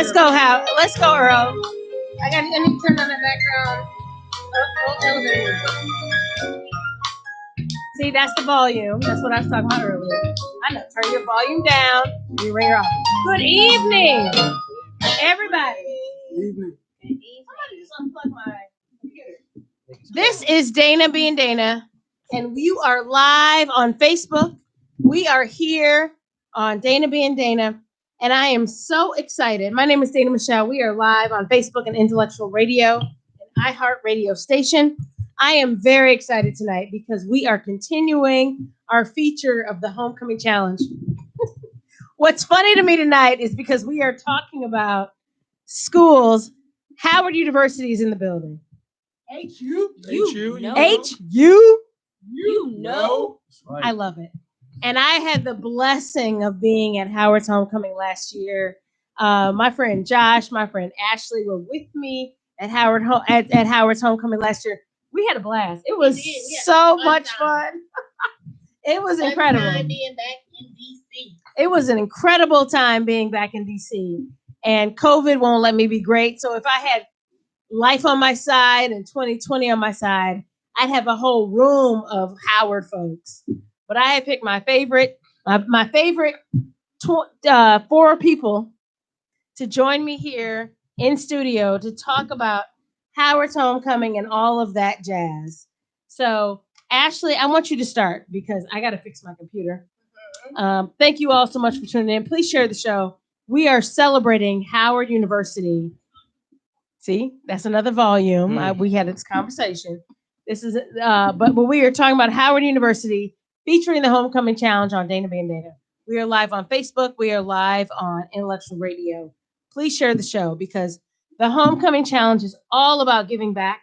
Let's go, Hal. Let's go, Earl. I need to turn on the background. Elevator. See, that's the volume. That's what I was talking about earlier. I know. Turn your volume down. You ring her off. Good evening, everybody. Good evening. Somebody just unplug my computer. This is Dana, and you are live on Facebook. We are here on Dana, and I am so excited. My name is Dana Michelle. We are live on Facebook and Intellectual Radio, an iHeart radio station. I am very excited tonight because we are continuing our feature of the Homecoming Challenge. What's funny to me tonight is because we are talking about schools. Howard University is in the building. HU. I love it. And I had the blessing of being at Howard's Homecoming last year. My friend Josh, my friend Ashley were with me at Howard's Homecoming last year. We had a blast. It was so much fun. It was incredible. Being back in DC. It was an incredible time being back in DC. And COVID won't let me be great. So if I had life on my side and 2020 on my side, I'd have a whole room of Howard folks. But I had picked my favorite 4 people to join me here in studio to talk about Howard's Homecoming and all of that jazz. So, Ashley, I want you to start because I got to fix my computer. Thank you all so much for tuning in. Please share the show. We are celebrating Howard University. See, that's another volume. We had this conversation. This is, but we are talking about Howard University featuring the Homecoming Challenge on Danabeingdana. We are live on Facebook. We are live on Intellectual Radio. Please share the show because the Homecoming Challenge is all about giving back,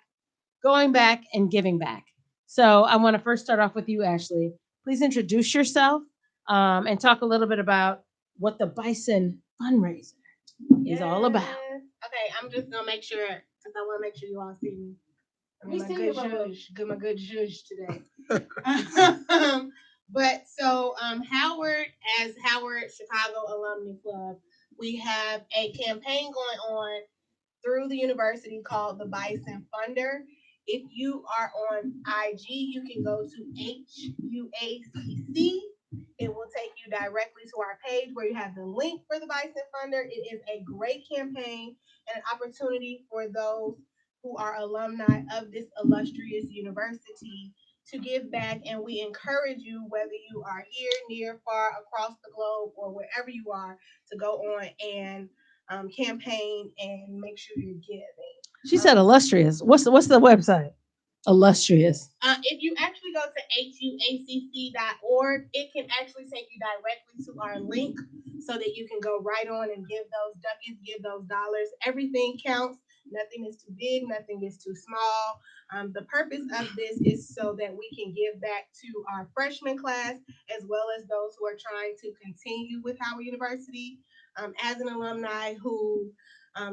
going back, and giving back. So I want to first start off with you, Ashley. Please introduce yourself and talk a little bit about what the Bison fundraiser is all about. Okay, I'm just gonna make sure because I want to make sure you all see me. I'm my good judge today. But so Howard, as Howard Chicago Alumni Club, we have a campaign going on through the university called the Bison Funder. If you are on IG, you can go to HUACC. It will take you directly to our page where you have the link for the Bison Funder. It is a great campaign and an opportunity for those who are alumni of this illustrious university to give back. And we encourage you, whether you are here, near, far, across the globe, or wherever you are, to go on and campaign and make sure you're giving. She said illustrious. What's the website? Illustrious. If you actually go to huacc.org, it can actually take you directly to our link so that you can go right on and give those ducats, give those dollars. Everything counts. Nothing is too big. Nothing is too small. The purpose of this is so that we can give back to our freshman class as well as those who are trying to continue with Howard University. As an alumni who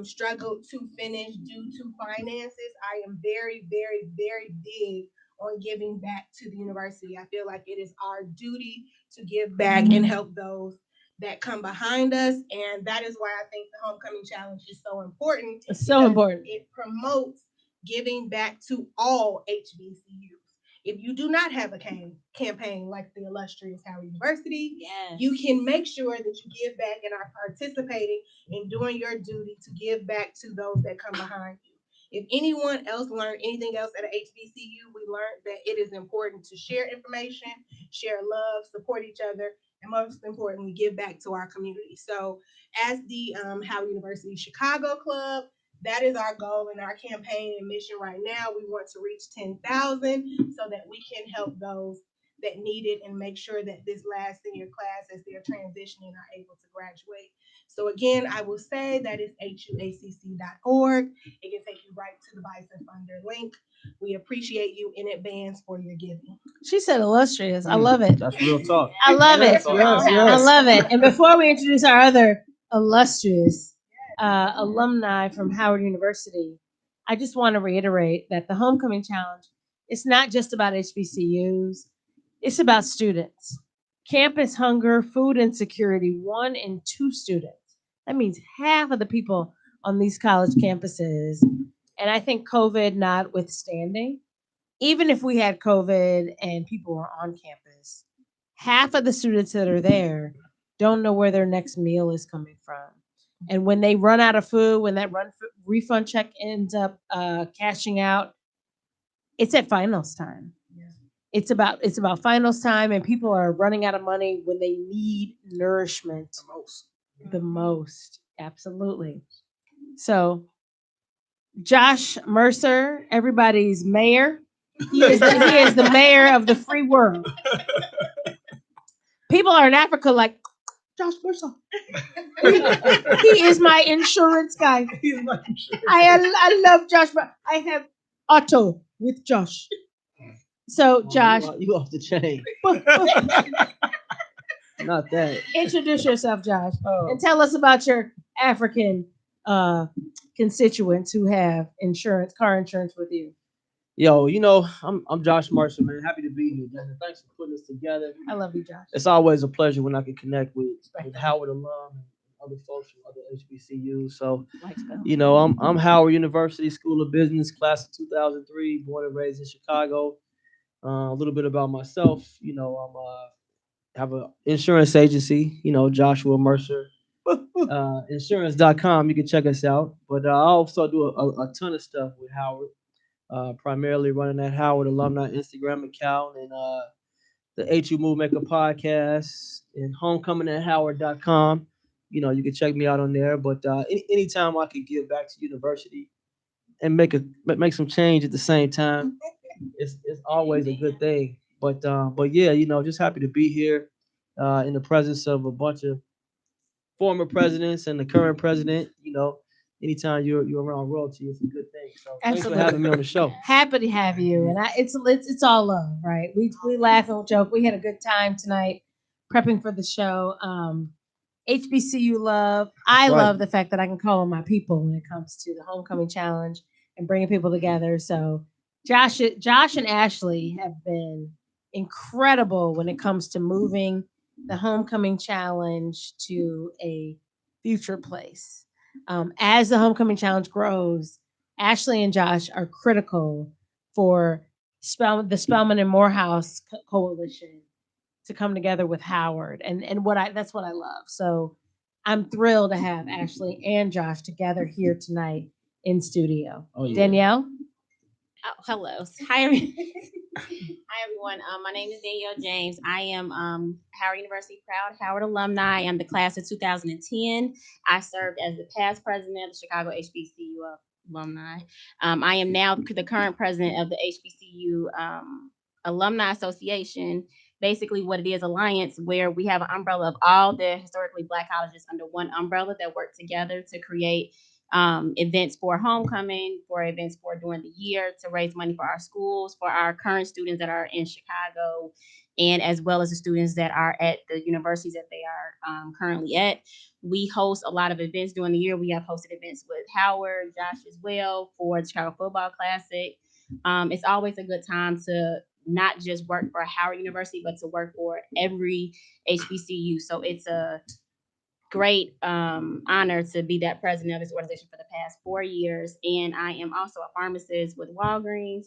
struggled to finish due to finances, I am very, very, very big on giving back to the university. I feel like it is our duty to give back and help those that come behind us. And that is why I think the Homecoming Challenge is so important. It's so important. It promotes giving back to all HBCUs. If you do not have a campaign like the illustrious Howard University, you can make sure that you give back and are participating in doing your duty to give back to those that come behind you. If anyone else learned anything else at a HBCU, we learned that it is important to share information, share love, support each other, and most importantly, give back to our community. So as the Howard University Chicago Club, that is our goal in our campaign and mission right now. We want to reach 10,000 so that we can help those that need it and make sure that this last senior class, as they're transitioning, are able to graduate. So again, I will say that is huacc.org. It can take you right to the Bison Funder link. We appreciate you in advance for your giving. She said illustrious. I love it. That's real talk. I love it. Yes. I love it. And before we introduce our other illustrious alumni from Howard University, I just want to reiterate that the Homecoming Challenge, it's not just about HBCUs. It's about students. Campus hunger, food insecurity, 1 in 2 students That means half of the people on these college campuses. And I think COVID notwithstanding, even if we had COVID and people were on campus, half of the students that are there don't know where their next meal is coming from. And when they run out of food, when that refund check ends up cashing out, it's at finals time. It's about finals time, and people are running out of money when they need nourishment the most. Absolutely. So Josh Mercer, everybody's mayor. He is the mayor of the free world. People are in Africa like Josh Mercer. He is my insurance guy. I love Josh. I have auto with Josh. So Josh, you off the chain. Not that. Introduce yourself, Josh, and tell us about your African constituents who have car insurance with you. Yo, I'm Josh Marshall, man. Happy to be here, Dana. Thanks for putting this together. I love you, Josh. It's always a pleasure when I can connect with Howard alum and other folks from other HBCUs. So, I'm Howard University School of Business, class of 2003, born and raised in Chicago. A little bit about myself. Have an insurance agency. Joshua Mercer. Insurance.com. You can check us out. But I also do a ton of stuff with Howard. Primarily running that Howard alumni Instagram account and the HU Move Maker podcast and homecoming at howard.com. You can check me out on there. But anytime I can give back to university and make some change at the same time, it's always a good thing. But yeah, just happy to be here in the presence of a bunch of former presidents and the current president. Anytime you're around royalty, it's a good thing. So thanks for having me on the show. Happy to have you, and it's all love, right? We laugh and joke. We had a good time tonight prepping for the show. HBCU love. I love the fact that I can call on my people when it comes to the homecoming challenge and bringing people together. So Josh and Ashley have been incredible when it comes to moving the homecoming challenge to a future place. As the homecoming challenge grows, Ashley and Josh are critical for the Spelman and Morehouse coalition to come together with Howard, and that's what I love. So I'm thrilled to have Ashley and Josh together here tonight in studio. Oh, yeah. Danielle. Oh, hello. Hi, everyone. My name is Danielle James. I am Howard University proud Howard alumni. I'm the class of 2010. I served as the past president of the Chicago HBCU alumni. I am now the current president of the HBCU Alumni Association. Basically, what it is, alliance, where we have an umbrella of all the historically Black colleges under one umbrella that work together to create events for homecoming, for events for during the year, to raise money for our schools, for our current students that are in Chicago, and as well as the students that are at the universities that they are currently at. We host a lot of events during the year. We have hosted events with Howard, Josh as well, for the Chicago Football Classic. It's always a good time to not just work for Howard University, but to work for every HBCU. So it's a great honor to be that president of this organization for the past 4 years. And I am also a pharmacist with Walgreens.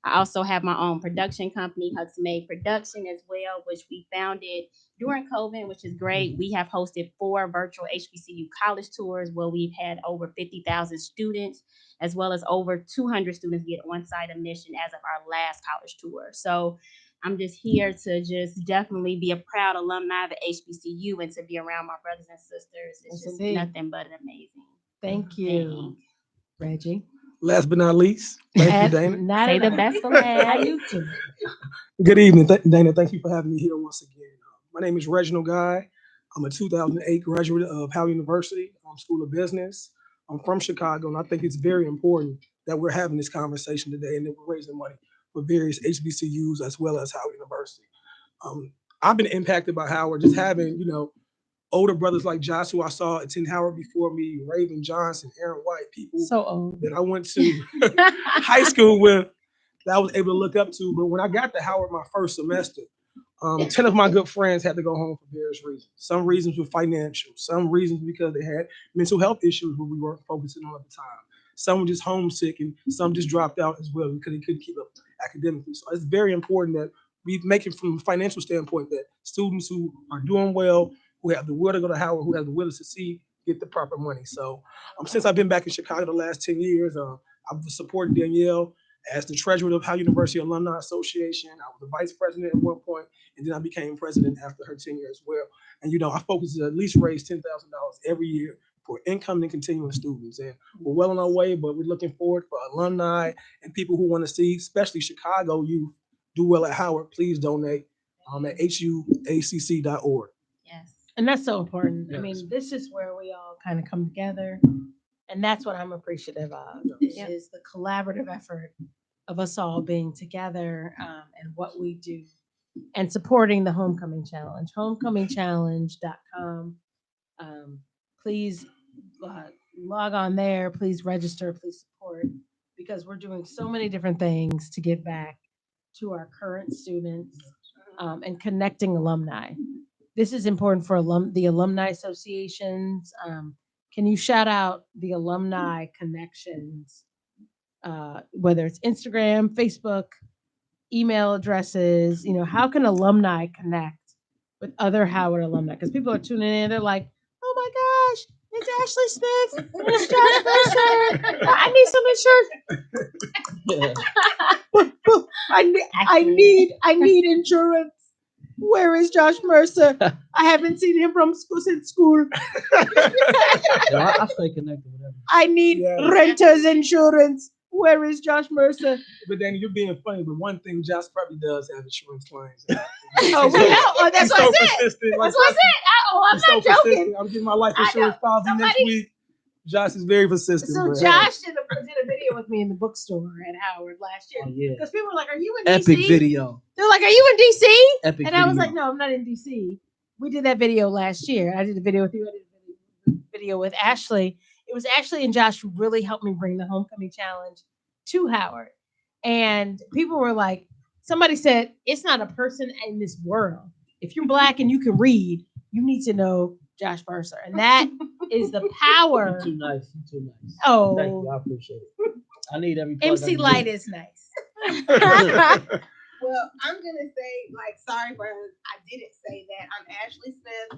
I also have my own production company, Hugs Made Production, as well, which we founded during COVID, which is great. We have hosted 4 virtual HBCU college tours where we've had over 50,000 students, as well as over 200 students get on-site admission as of our last college tour. So I'm just here to just definitely be a proud alumni of the HBCU and to be around my brothers and sisters. It's just nothing but amazing. Thank you, Reggie. Last but not least, thank you, Dana. Say the best for last. You too. Good evening, Dana. Thank you for having me here once again. My name is Reginald Guy. I'm a 2008 graduate of Howard University School of Business. I'm from Chicago, and I think it's very important that we're having this conversation today and that we're raising money for various HBCUs as well as Howard University. I've been impacted by Howard, just having, older brothers like Josh, who I saw attend Howard before me, Raven Johnson, Aaron White, people so old that I went to high school with, that I was able to look up to. But when I got to Howard my first semester, 10 of my good friends had to go home for various reasons. Some reasons were financial, some reasons because they had mental health issues where we weren't focusing on at the time. Some were just homesick, and some just dropped out as well because they couldn't keep up academically. So it's very important that we make it from a financial standpoint that students who are doing well, who have the will to go to Howard, who have the will to succeed, get the proper money. So since I've been back in Chicago the last 10 years, I've supported Danielle as the treasurer of Howard University Alumni Association. I was the vice president at one point, and then I became president after her tenure as well. And I focus to at least raise $10,000 every year for incoming and continuing students. And we're well on our way, but we're looking forward for alumni and people who want to see, especially Chicago youth, do well at Howard. Please donate at huacc.org. Yes. And that's so important. I Yes. mean, this is where we all kind of come together. And that's what I'm appreciative of. Yep. Is the collaborative effort of us all being together and what we do and supporting the Homecoming Challenge. Homecomingchallenge.com. Please log on there. Please register. Please support, because we're doing so many different things to give back to our current students and connecting alumni. This is important for the alumni associations. Can you shout out the alumni connections, whether it's Instagram, Facebook, email addresses? How can alumni connect with other Howard alumni? Because people are tuning in, they're like, "Oh my gosh, it's Ashley Smith, and it's Josh Mercer. I need some insurance. I need insurance. Where is Josh Mercer? I haven't seen him since school. I stay connected with everyone. I need renter's insurance. Where is Josh Mercer?" But Danny, you're being funny, but one thing Josh probably does have insurance claims. Oh, really? Oh, that's He's what I so said. persistent. That's what I said. I'm He's so not joking. persistent. I'm getting my life insurance policy next week. Josh is very persistent. So but, Josh did a video with me in the bookstore at Howard last year. Oh, yeah. Because people were like, "Are you in Epic DC?" video. They're like, "Are you in DC?" Epic And I was video. like, "No, I'm not in DC." We did that video last year. I did a video with you. I did a video with Ashley. It was Ashley and Josh who really helped me bring the Homecoming Challenge to Howard. And people were like, somebody said, "It's not a person in this world. If you're Black and you can read, you need to know Josh Mercer." And that is the power. You're too nice. You're too nice. Oh. Thank you. I appreciate it. I need every plug I MC can Light get. is nice. Well, I'm gonna say, sorry for I didn't say that. I'm Ashley Smith,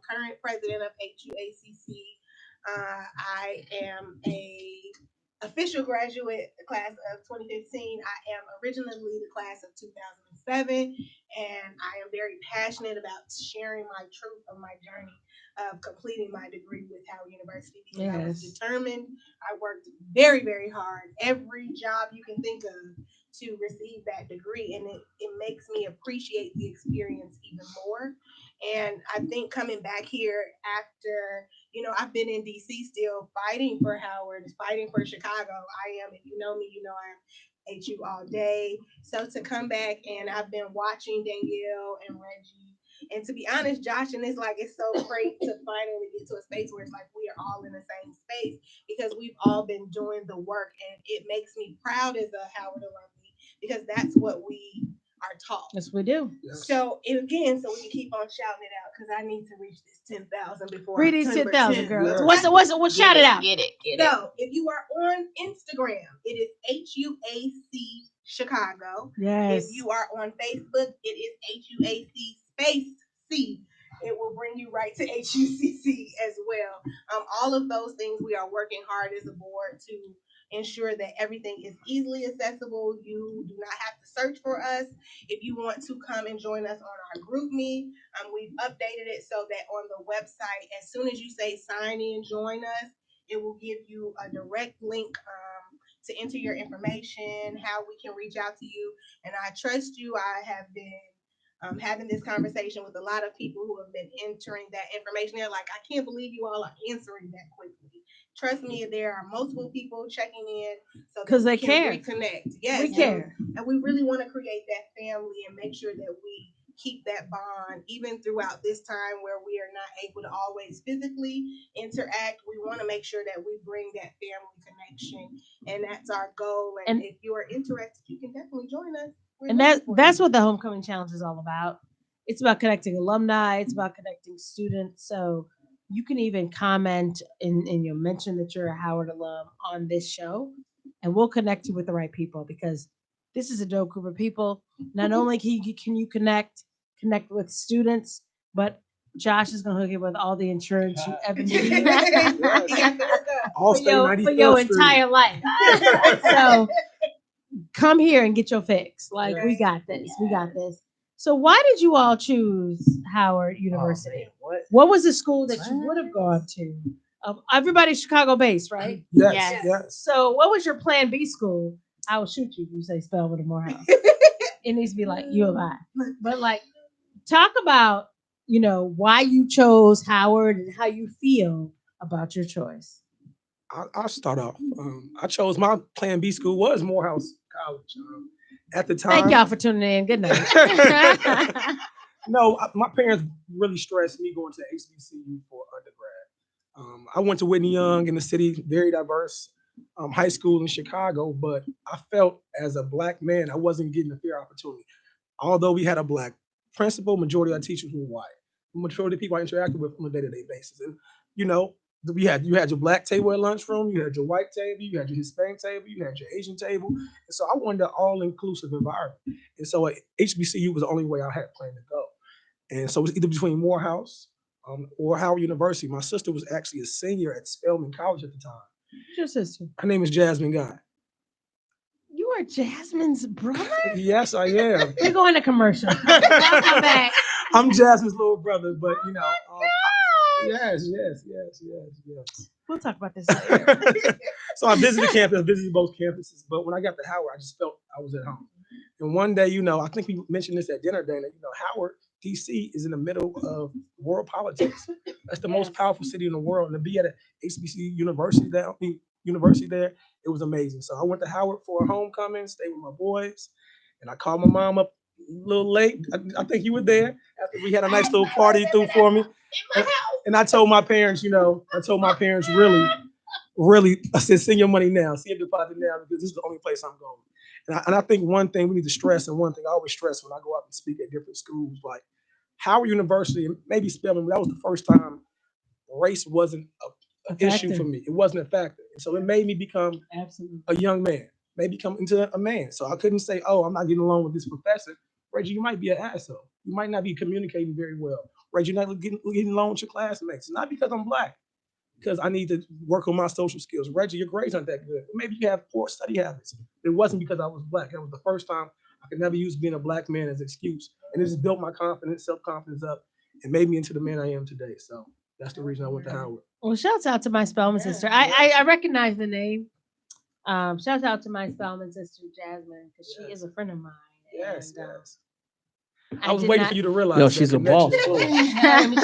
current president of HUACC. I am a official graduate class of 2015. I am originally the class of 2007, and I am very passionate about sharing my truth of my journey of completing my degree with Howard University, because I was determined. I worked very, very hard, every job you can think of, to receive that degree, and it makes me appreciate the experience even more. And I think coming back here after, I've been in DC still fighting for Howard, fighting for Chicago. I am, if you know me, you know I am HU all day. So to come back, and I've been watching Danielle and Reggie, and to be honest, Josh, and it's so great to finally get to a space where it's like we are all in the same space, because we've all been doing the work, and it makes me proud as a Howard alumni, because that's what we are taught. Yes, we do. So again, so we can keep on shouting it out, because I need to reach this 10,000 before Read these 10,000, 10%. girls. Yeah. What's shout it out? Get it. So if you are on Instagram, it is HUAC Chicago. Yes. If you are on Facebook, it is HUAC space C. It will bring you right to HUCC as well. All of those things, we are working hard as a board to ensure that everything is easily accessible. You do not have to search for us. If you want to come and join us on our group meet, we've updated it so that on the website, as soon as you say sign in, join us, it will give you a direct link to enter your information, how we can reach out to you. And I trust you. I have been having this conversation with a lot of people who have been entering that information. They're like, "I can't believe you all are answering that quickly." Trust me, there are multiple people checking in, so because that they we can care. reconnect. Yes, We care. and we really want to create that family and make sure that we keep that bond even throughout this time where we are not able to always physically interact. We want to make sure that we bring that family connection, and that's our goal. And if you are interested, you can definitely join us. And that's what the Homecoming Challenge is all about. It's about connecting alumni. It's about connecting students. So you can even comment and you mention that you're a Howard alum on this show, and we'll connect you with the right people because this is a dope group of people. Not only can you connect with students, but Josh is gonna hook you with all the insurance you ever need All for state for your 94th Street. entire life. So come here and get your fix. Like Yes. we got this. We got this. So why did you all choose Howard University? What was the school that you would have gone to? Everybody's Chicago based, right? Yes, Yes. yes. So what was your plan B school? I will shoot you if you say Spelman or Morehouse. It needs to be like U of I. But like talk about, why you chose Howard and how you feel about your choice. I'll start off. I chose my plan B school was Morehouse College. At the time, Thank y'all for tuning in. Good night. No, my parents really stressed me going to HBCU for undergrad. I went to Whitney Young in the city, very diverse high school in Chicago, but I felt as a Black man, I wasn't getting a fair opportunity. Although we had a Black principal, majority of our teachers were white. The majority of people I interacted with on a day-to-day basis. And, you had your Black table at lunchroom, you had your white table, you had your Hispanic table, you had your Asian table. And so I wanted an all-inclusive environment. And so HBCU was the only way I had planned to go. And so it was either between Morehouse or Howard University. My sister was actually a senior at Spelman College at the time. Who's your sister? Her name is Jasmine Guy. You are Jasmine's brother? Yes, I am. We're going to commercial. We'll come back. I'm Jasmine's little brother, but yes. We'll talk about this later. So I visited campus, I visited both campuses, but when I got to Howard, I just felt I was at home. And one day, I think we mentioned this at dinner, Dana, Howard, DC is in the middle of world politics. That's the most powerful city in the world. And to be at a HBCU university there, it was amazing. So I went to Howard for a homecoming, stayed with my boys, and I called my mom up a little late. I think you were there after we had a nice little party you threw for me. And I told my parents, really, I said, send your money now, send your deposit now, because this is the only place I'm going. And I think one thing we need to stress, and one thing I always stress when I go out and speak at different schools, like Howard University, and maybe Spelman, that was the first time race wasn't an issue for me. It wasn't a factor. And so it made me become a young man, maybe become into a man. So I couldn't say, oh, I'm not getting along with this professor. Reggie, you might be an asshole. You might not be communicating very well. Reggie, you're not getting along with your classmates. Not because I'm Black, because I need to work on my social skills. Reggie, your grades aren't that good. Maybe you have poor study habits. It wasn't because I was Black. It was the first time I could never use being a Black man as an excuse. And it just built my confidence, self-confidence up, and made me into the man I am today. So that's the reason I went to Howard. Well, shouts out to my Spelman sister. I recognize the name. Shouts out to my Spelman sister, Jasmine, because she is a friend of mine. Yes, and, yes. I was waiting for you to realize. She's a boss. She She's a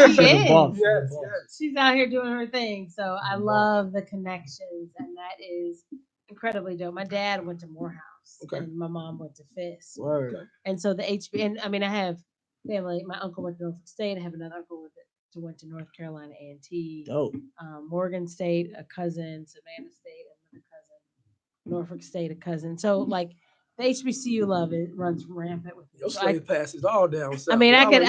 is. boss. Yes, yes. She's out here doing her thing. So I love the connections, and that is incredibly dope. My dad went to Morehouse, and my mom went to Fisk. Word. And so the and I mean, I have family. My uncle went to Norfolk State. I have another uncle went to North Carolina A&T. Dope. Morgan State, a cousin. Savannah State, another cousin. Norfolk State, a cousin. So like the HBCU love runs rampant with me. Your slave passes all down south. I mean, I could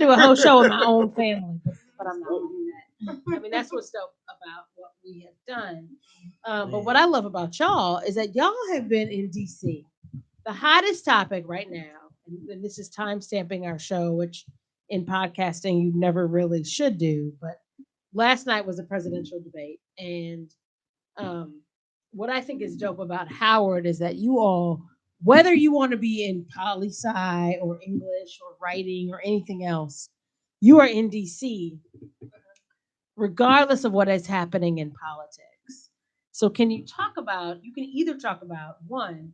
do a whole show with my own family, but I'm not doing that. I mean, that's what's dope about what we have done. But what I love about y'all is that y'all have been in DC. The hottest topic right now, and this is time stamping our show, which in podcasting you never really should do, but last night was a presidential debate. And what I think is dope about Howard is that you all, whether you want to be in poli-sci or English or writing or anything else, you are in DC, regardless of what is happening in politics. So can you either talk about one,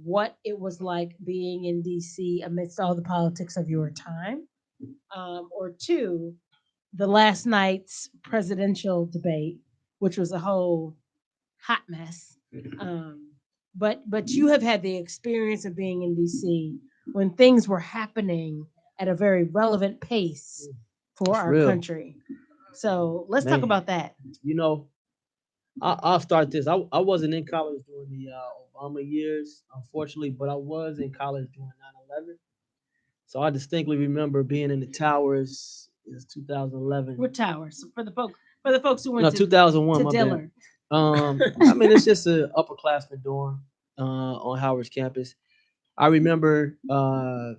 what it was like being in DC amidst all the politics of your time, or two, the last night's presidential debate, which was a whole hot mess. But you have had the experience of being in DC when things were happening at a very relevant pace for our country. So let's talk about that. I'll start this. I wasn't in college during the Obama years, unfortunately, but I was in college during 9/11. So I distinctly remember being in the towers. It was 2011. What towers? For the folks who went No, to 2001. to My Dillard. bad. I mean, it's just an upperclassman dorm on Howard's campus. I remember, my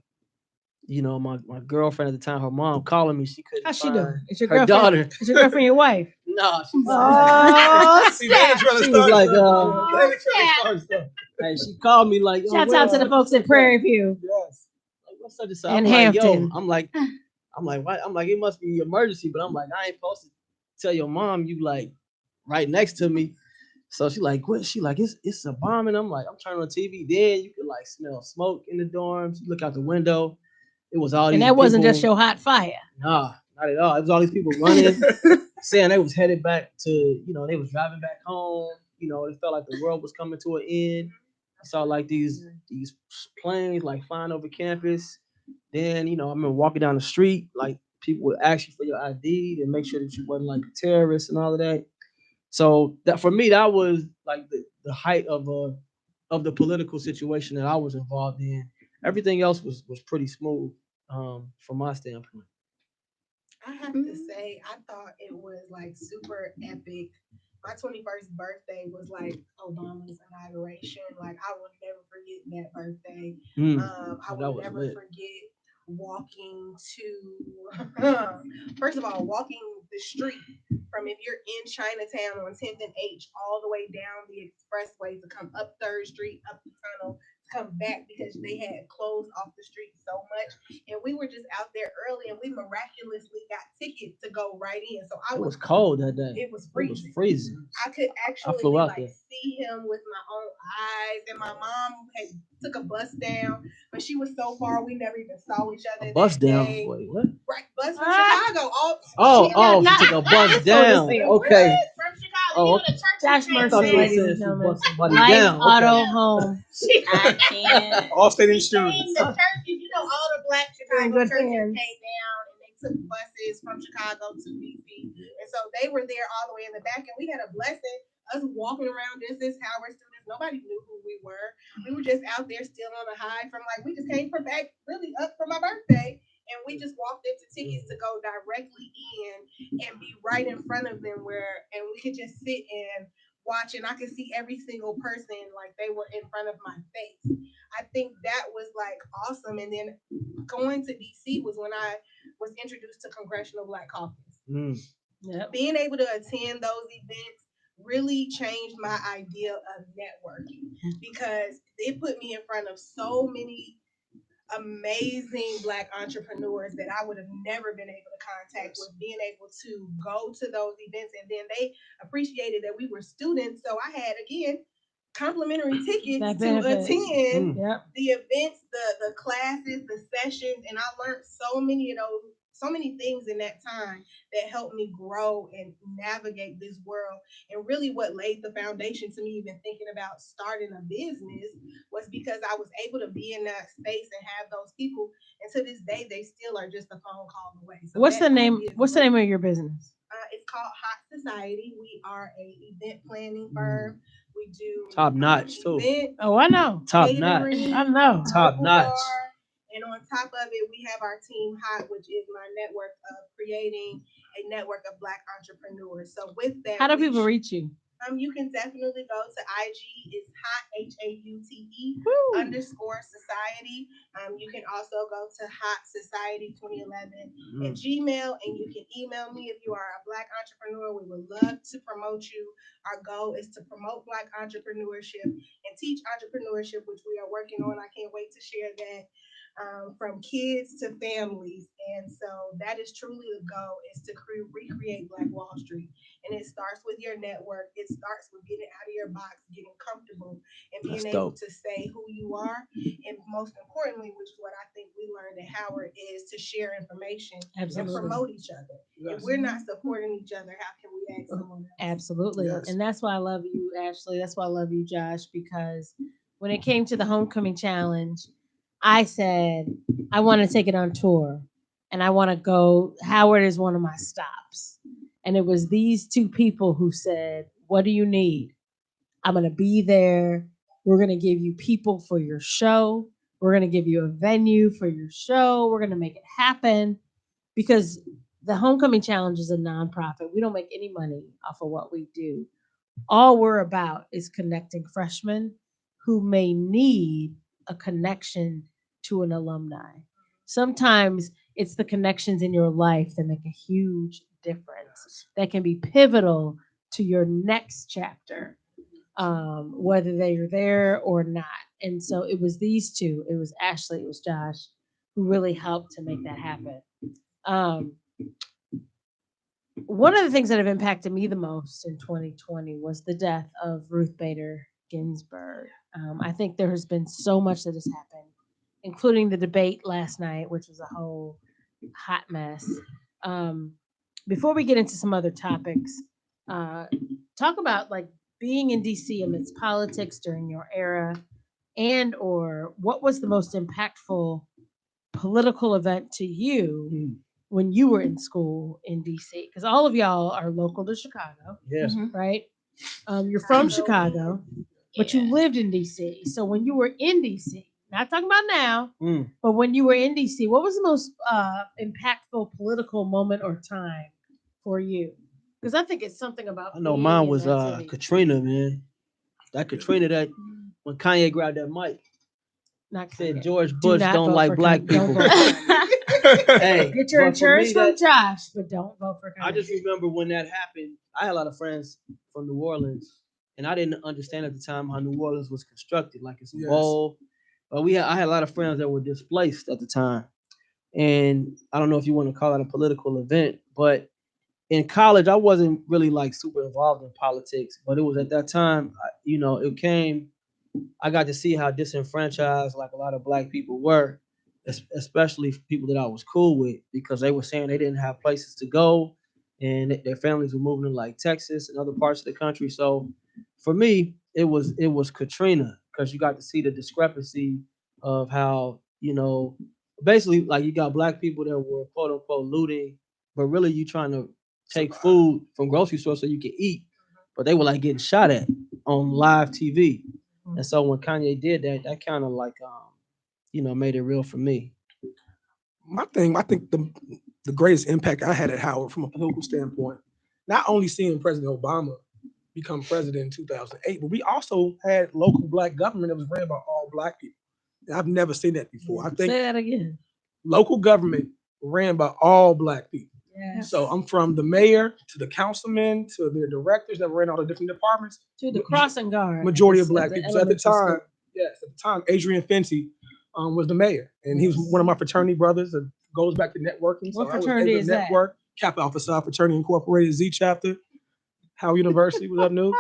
girlfriend at the time, her mom calling me. She couldn't How's she find doing? Is your her girlfriend? daughter. Is your girlfriend your wife? No, she's Oh, See, Dana trying to She was start like, stuff. Dana trying to start stuff. hey, she called me like, yo, Shouts out to the folks at Prairie View Yes. like, what's such and such? and I'm like, yo, Hampton. I'm like, what? I'm like, it must be an emergency, but I'm like, I ain't supposed to tell your mom you like right next to me. So she like, what? She like, it's a bomb, and I'm like, I'm turning on TV. Then you could like smell smoke in the dorms. You look out the window. It was all these And that wasn't people. just your hot fire. Nah, not at all. It was all these people running, saying they was headed back to, they was driving back home. It felt like the world was coming to an end. I saw like these planes like flying over campus. Then, I remember walking down the street, like people would ask you for your ID and make sure that you wasn't like a terrorist and all of that. So that for me, that was like the height of the political situation that I was involved in. Everything else was pretty smooth from my standpoint. I have to say, I thought it was like super epic. My 21st birthday was like Obama's inauguration. Like, I will never forget that birthday. I That will was never lit. forget walking to, first of all, walking the street from, if you're in Chinatown on 10th and H, all the way down the expressway to come up 3rd Street, up the tunnel, to come back because they had closed off the street so much. And we were just out there early, and we miraculously got tickets to go right in. So It was cold that day. It was It was freezing. freezing. I could actually flew out like there. see him with my own eyes, and my mom had took a bus down, but she was so far we never even saw each other. A bus that down. day. Wait, what? Right, bus from Chicago. She took a bus down. Okay. From Chicago. Oh, You know, the church Josh came Mercer, thought you down. were ladies saying and she gentlemen. bust somebody Life down. Auto Okay. Home. I can't. All state Came, insurance. the churches, all the black You're in Chicago good churches hands. came down, and they took buses from Chicago to DC. And so they were there all the way in the back, and we had a blessing. Us walking around just as Howard students, nobody knew who we were. We were just out there still on a high from we just came from back really up for my birthday. And we just walked into tickets to go directly in and be right in front of them and we could just sit and watch, and I could see every single person like they were in front of my face. I think that was like awesome. And then going to DC was when I was introduced to Congressional Black Caucus. Yep. Being able to attend those events really changed my idea of networking because it put me in front of so many amazing black entrepreneurs that I would have never been able to contact with, being able to go to those events. And then they appreciated that we were students. So I had, again, complimentary tickets to attend the events, the classes, the sessions. And I learned so many things in that time that helped me grow and navigate this world. And really what laid the foundation to me even thinking about starting a business was because I was able to be in that space and have those people. And to this day, they still are just a phone call away. So What's the name of your business? It's called Hot Society. We are a event planning firm. We do top notch too. Oh, I know. Top notch. I know. Top notch. And on top of it, we have our team Hot, which is my network of creating a network of black entrepreneurs. So with that, how do people reach you? You can definitely go to IG. It's Hot HAUTE _society. You can also go to Hot Society 2011 at Gmail, and you can email me if you are a black entrepreneur. We would love to promote you. Our goal is to promote black entrepreneurship and teach entrepreneurship, which we are working on. I can't wait to share that. From kids to families. And so that is truly the goal, is to recreate Black Wall Street. And it starts with your network. It starts with getting out of your box, getting comfortable, and being able to say who you are. And most importantly, which is what I think we learned at Howard, is to share information and promote each other. Yes. If we're not supporting each other, how can we ask someone else? Absolutely. Yes. And that's why I love you, Ashley. That's why I love you, Josh, because when it came to the Homecoming Challenge, I said, I want to take it on tour and I want to go. Howard is one of my stops. And it was these two people who said, what do you need? I'm going to be there. We're going to give you people for your show. We're going to give you a venue for your show. We're going to make it happen because the Homecoming Challenge is a nonprofit. We don't make any money off of what we do. All we're about is connecting freshmen who may need a connection to an alumni. Sometimes it's the connections in your life that make a huge difference, that can be pivotal to your next chapter, whether they're there or not. And so it was these two, it was Ashley, it was Josh, who really helped to make that happen. Um, One of the things that have impacted me the most in 2020 was the death of Ruth Bader Ginsburg. I think there has been so much that has happened, including the debate last night, which was a whole hot mess. Before we get into some other topics, talk about like being in DC amidst politics during your era, and or what was the most impactful political event to you when you were in school in DC? Because all of y'all are local to Chicago, Yes. right? You're from Chicago, but you lived in DC. So when you were in DC, not talking about now, but when you were in DC, what was the most impactful political moment or time for you? Because I think it's something about. I know being mine in was that city. Katrina, man. That Katrina, that when Kanye grabbed that mic, Not said Kanye. George Do Bush not don't vote like for black Kanye. Don't people. vote for Kanye. Hey, Get your but for me, insurance from Josh, but don't vote for Kanye. I just remember when that happened. I had a lot of friends from New Orleans, and I didn't understand at the time how New Orleans was constructed. Like it's a bowl. But I had a lot of friends that were displaced at the time, and I don't know if you want to call it a political event, but in college I wasn't really like super involved in politics. But it was at that time, it came. I got to see how disenfranchised like a lot of black people were, especially people that I was cool with, because they were saying they didn't have places to go, and their families were moving to like Texas and other parts of the country. So for me, it was Katrina, because you got to see the discrepancy of how basically like you got black people that were quote unquote looting, but really you trying to take food from grocery stores so you can eat, but they were like getting shot at on live TV. And so when Kanye did that, that kind of like made it real for me. I think the greatest impact I had at Howard from a political standpoint, not only seeing President Obama become president in 2008, but we also had local black government that was ran by all black people. And I've never seen that before. I think Say that again. local government ran by all black people. Yes. So I'm from the mayor to the councilmen to their directors that ran all the different departments. To the crossing guard. Majority of black people. So at the time, school. Adrian Fenty was the mayor, and he was one of my fraternity brothers. It goes back to networking. What so I fraternity was able to is network, Kappa Alpha Psi Fraternity Incorporated, Z chapter, Howard University. Was up, noobs?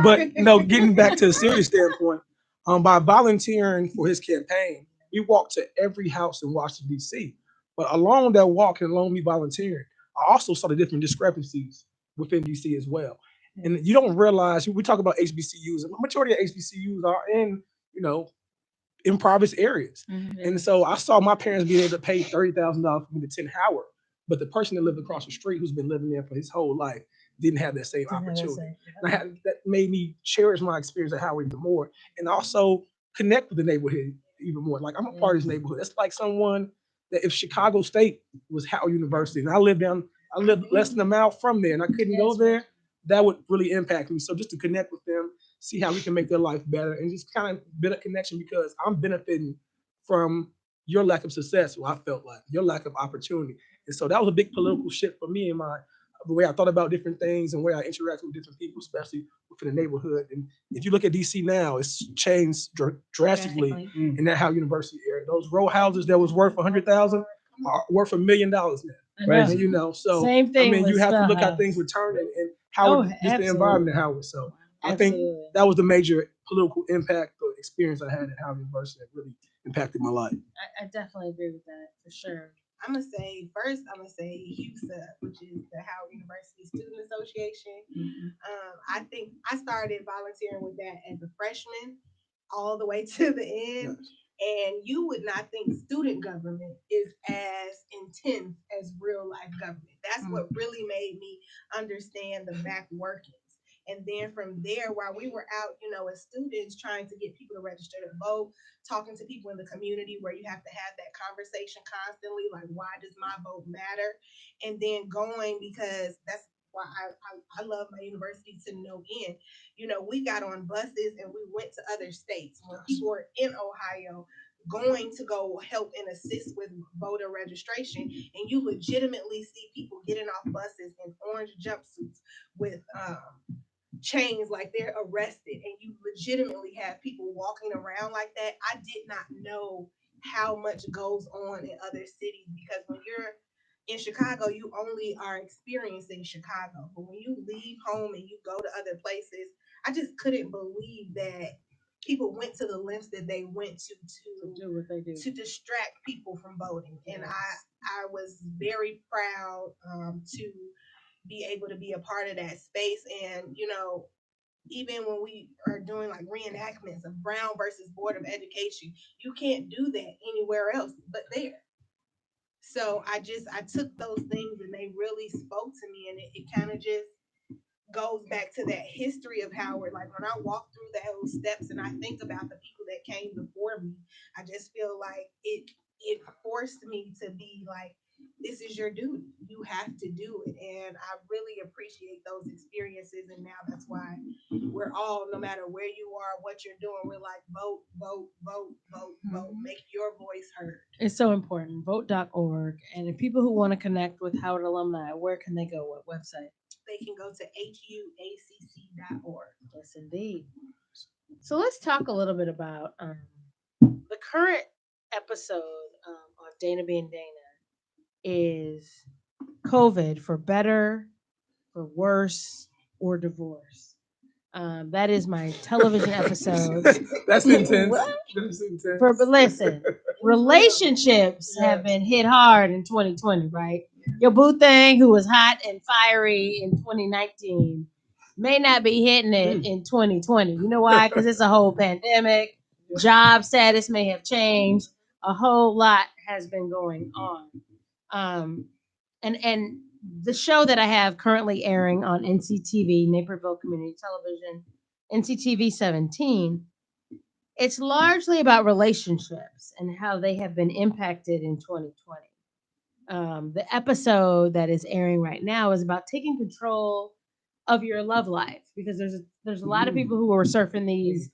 But getting back to a serious standpoint, by volunteering for his campaign, we walked to every house in Washington D.C. But along that walk and along me volunteering, I also saw the different discrepancies within DC as well. And you don't realize, we talk about HBCUs, and the majority of HBCUs are in, impoverished areas. Mm-hmm. And so I saw my parents being able to pay $30,000 for me to attend Howard, but the person that lived across the street who's been living there for his whole life didn't have that same opportunity. And that made me cherish my experience at Howard even more, and also connect with the neighborhood even more. Like I'm a part of this neighborhood. It's like someone that if Chicago State was Howard University, and I lived less than a mile from there, and I couldn't go there, that would really impact me. So just to connect with them, see how we can make their life better, and just kind of build a connection, because I'm benefiting from your lack of success. Well, I felt like your lack of opportunity. And so that was a big political shift for me in the way I thought about different things and where I interact with different people, especially within the neighborhood. And if you look at DC now, it's changed drastically in that Howard University area. Those row houses that was worth $100,000 are worth $1 million now. Right. So same thing. I mean, you have to look how things were turning, and Howard, just the environment at Howard. So I think that was the major political impact or experience I had at Howard University that really impacted my life. I definitely agree with that for sure. I'm gonna say HUSA, which is the Howard University Student Association. I think I started volunteering with that as a freshman, all the way to the end. Yes. And you would not think student government is as intense as real life government. That's what really made me understand the back workings. And then from there, while we were out, as students trying to get people to register to vote, talking to people in the community where you have to have that conversation constantly, like, why does my vote matter? And then going, because that's why I love my university to no end. We got on buses and we went to other states when people were in Ohio going to go help and assist with voter registration, and you legitimately see people getting off buses in orange jumpsuits with chains like they're arrested, and you legitimately have people walking around like that. I did not know how much goes on in other cities, because when you're in Chicago, you only are experiencing Chicago. But when you leave home and you go to other places, I just couldn't believe that people went to the lengths that they went to do what they do to distract people from voting. And I was very proud to be able to be a part of that space. And even when we are doing like reenactments of Brown versus Board of Education, you can't do that anywhere else but there. So I took those things and they really spoke to me, and it kind of just goes back to that history of Howard. Like when I walk through those steps and I think about the people that came before me, I just feel like it forced me to be like, this is your duty. You have to do it. And I really appreciate those experiences. And now that's why we're all, no matter where you are, what you're doing, we're like, vote, vote, vote, vote, vote. Make your voice heard. It's so important. Vote.org. And if people who want to connect with Howard alumni, where can they go? What website? They can go to huacc.org. Yes, indeed. So let's talk a little bit about the current episode of Danabeingdana is COVID for better, for worse, or divorce. That is my television episode. That's intense. What? That's intense. But listen, relationships have been hit hard in 2020, right? Your boo thing, who was hot and fiery in 2019, may not be hitting it in 2020. You know why? Because it's a whole pandemic. Job status may have changed. A whole lot has been going on. And the show that I have currently airing on NCTV, Naperville Community Television, NCTV 17, it's largely about relationships and how they have been impacted in 2020. The episode that is airing right now is about taking control of your love life, because there's a lot of people who are surfing these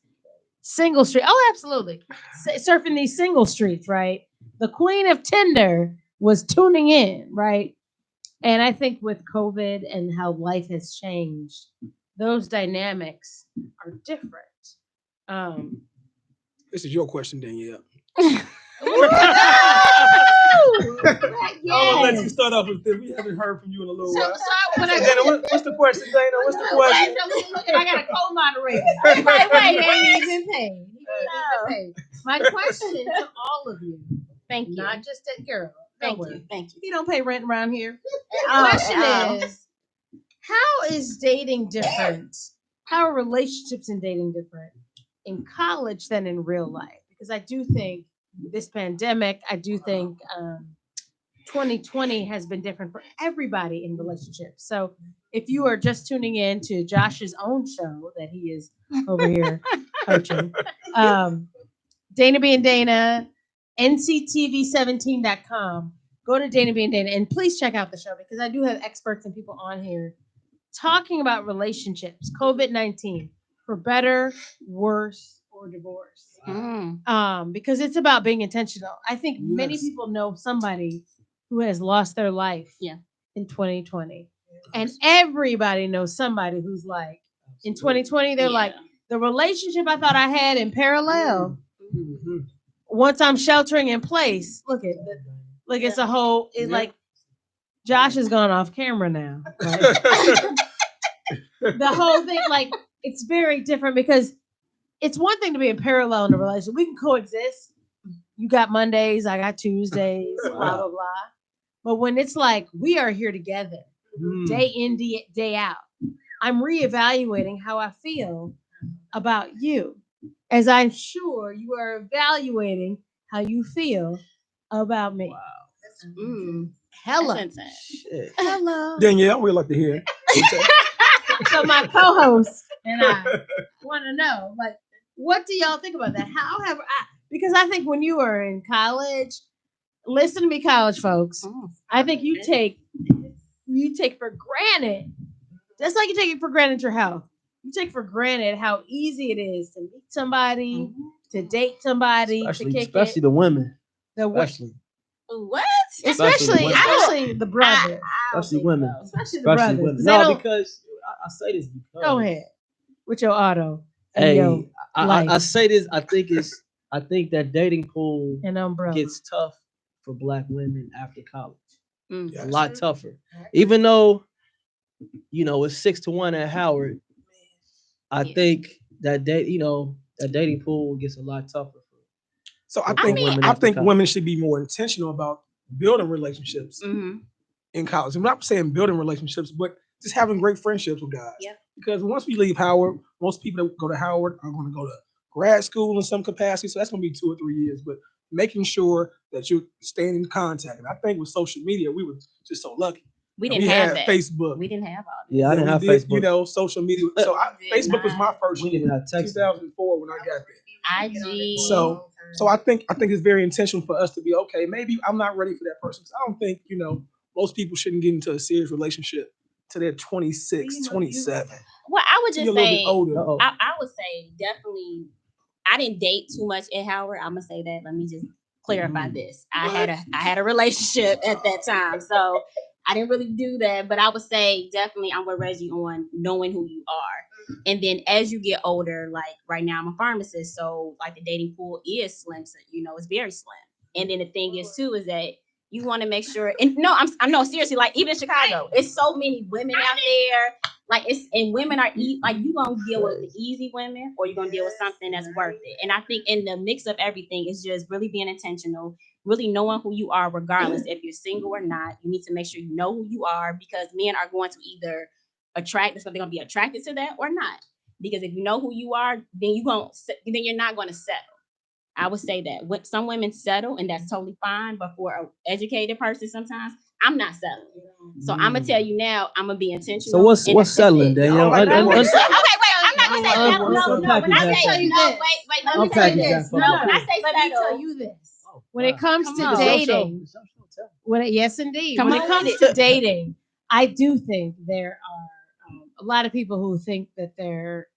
single streets. Oh, absolutely, surfing these single streets, right? The queen of Tinder was tuning in, right? And I think with COVID and how life has changed, those dynamics are different. This is your question, Danielle. Yes. I'm gonna let you start off with this. We haven't heard from you in a little while. Dana, what's the question, Dana? What's the question? Look, I got a co-moderator. Wait, he's been paid. My question to all of you, Thank you. not just at Carol. Thank you. You don't pay rent around here. The question is, how is dating different? How are relationships and dating different in college than in real life? Because I do think this pandemic, I do think 2020 has been different for everybody in relationships. So if you are just tuning in to Josh's own show that he is over here coaching, Danabeingdana, nctv17.com. Go to Danabeingdana and please check out the show, because I do have experts and people on here talking about relationships, COVID-19, for better, worse, or divorce. Because it's about being intentional. I think many people know somebody who has lost their life in 2020. And everybody knows somebody who's like, in 2020, they're like, the relationship I thought I had in parallel, once I'm sheltering in place, look, it's a whole, like, Josh has gone off camera now. Right? The whole thing, like, it's very different, because it's one thing to be in parallel in a relationship. We can coexist. You got Mondays, I got Tuesdays, blah, blah, blah. But when it's like, we are here together, day in, day out, I'm reevaluating how I feel about you, as I'm sure you are evaluating how you feel about me. Wow. Hello. Shit. Hello. Danielle, we'd like to hear. So my co-host and I want to know, like, what do y'all think about that? Because I think when you were in college, listen to me, college folks. I think you take for granted, just like you take it for granted your health. You take for granted how easy it is to meet somebody, to date somebody, especially the women. Especially Especially the brothers. Especially women. Especially the brothers. Women. No, because I say this because. Go ahead with your auto. Hey, I say this. I think that dating pool gets tough for Black women after college. A lot tougher. Even though, it's 6-1 at Howard. I think that dating pool gets a lot tougher. So I think women should be more intentional about building relationships in college. I'm not saying building relationships, but just having great friendships with guys. Yeah. Because once we leave Howard, most people that go to Howard are going to go to grad school in some capacity. So that's going to be 2 or 3 years. But making sure that you're staying in contact. And I think with social media, we were just so lucky. We didn't have that. Facebook. We didn't have all that. Yeah, I didn't have Facebook. Social media. So Facebook was my first We year, didn't have text. 2004 when I got there. IG. So I think it's very intentional for us to be okay. Maybe I'm not ready for that person. I don't think most people shouldn't get into a serious relationship till they're 26, 27. Well, I would just say, I would say definitely. I didn't date too much at Howard. I'm gonna say that. Let me just clarify this. I had a relationship at that time, so I didn't really do that. But I would say definitely I'm with Reggie on knowing who you are. And then as you get older, like right now I'm a pharmacist, so like the dating pool is slim. So, it's very slim. And then the thing is too is that you want to make sure. And no, I'm no seriously. Like even in Chicago, it's so many women out there. Like women are like you gonna deal with the easy women or you're gonna deal with something that's worth it. And I think in the mix of everything is just really being intentional, really knowing who you are, regardless if you're single or not. You need to make sure you know who you are because men are going to either they're gonna be attracted to that or not. Because if you know who you are, then you're not gonna settle. I would say that some women settle and that's totally fine, but for an educated person, sometimes I'm not settling. So I'm gonna tell you now, I'm gonna be intentional. So what's settling, Danielle? Okay, wait. I'm not gonna say settle. No. When I say no, wait. Let me tell you this. No, when I say settle, let me tell you this. When it comes to dating, yes, indeed. When it comes to dating, I do think there are a lot of people who think that there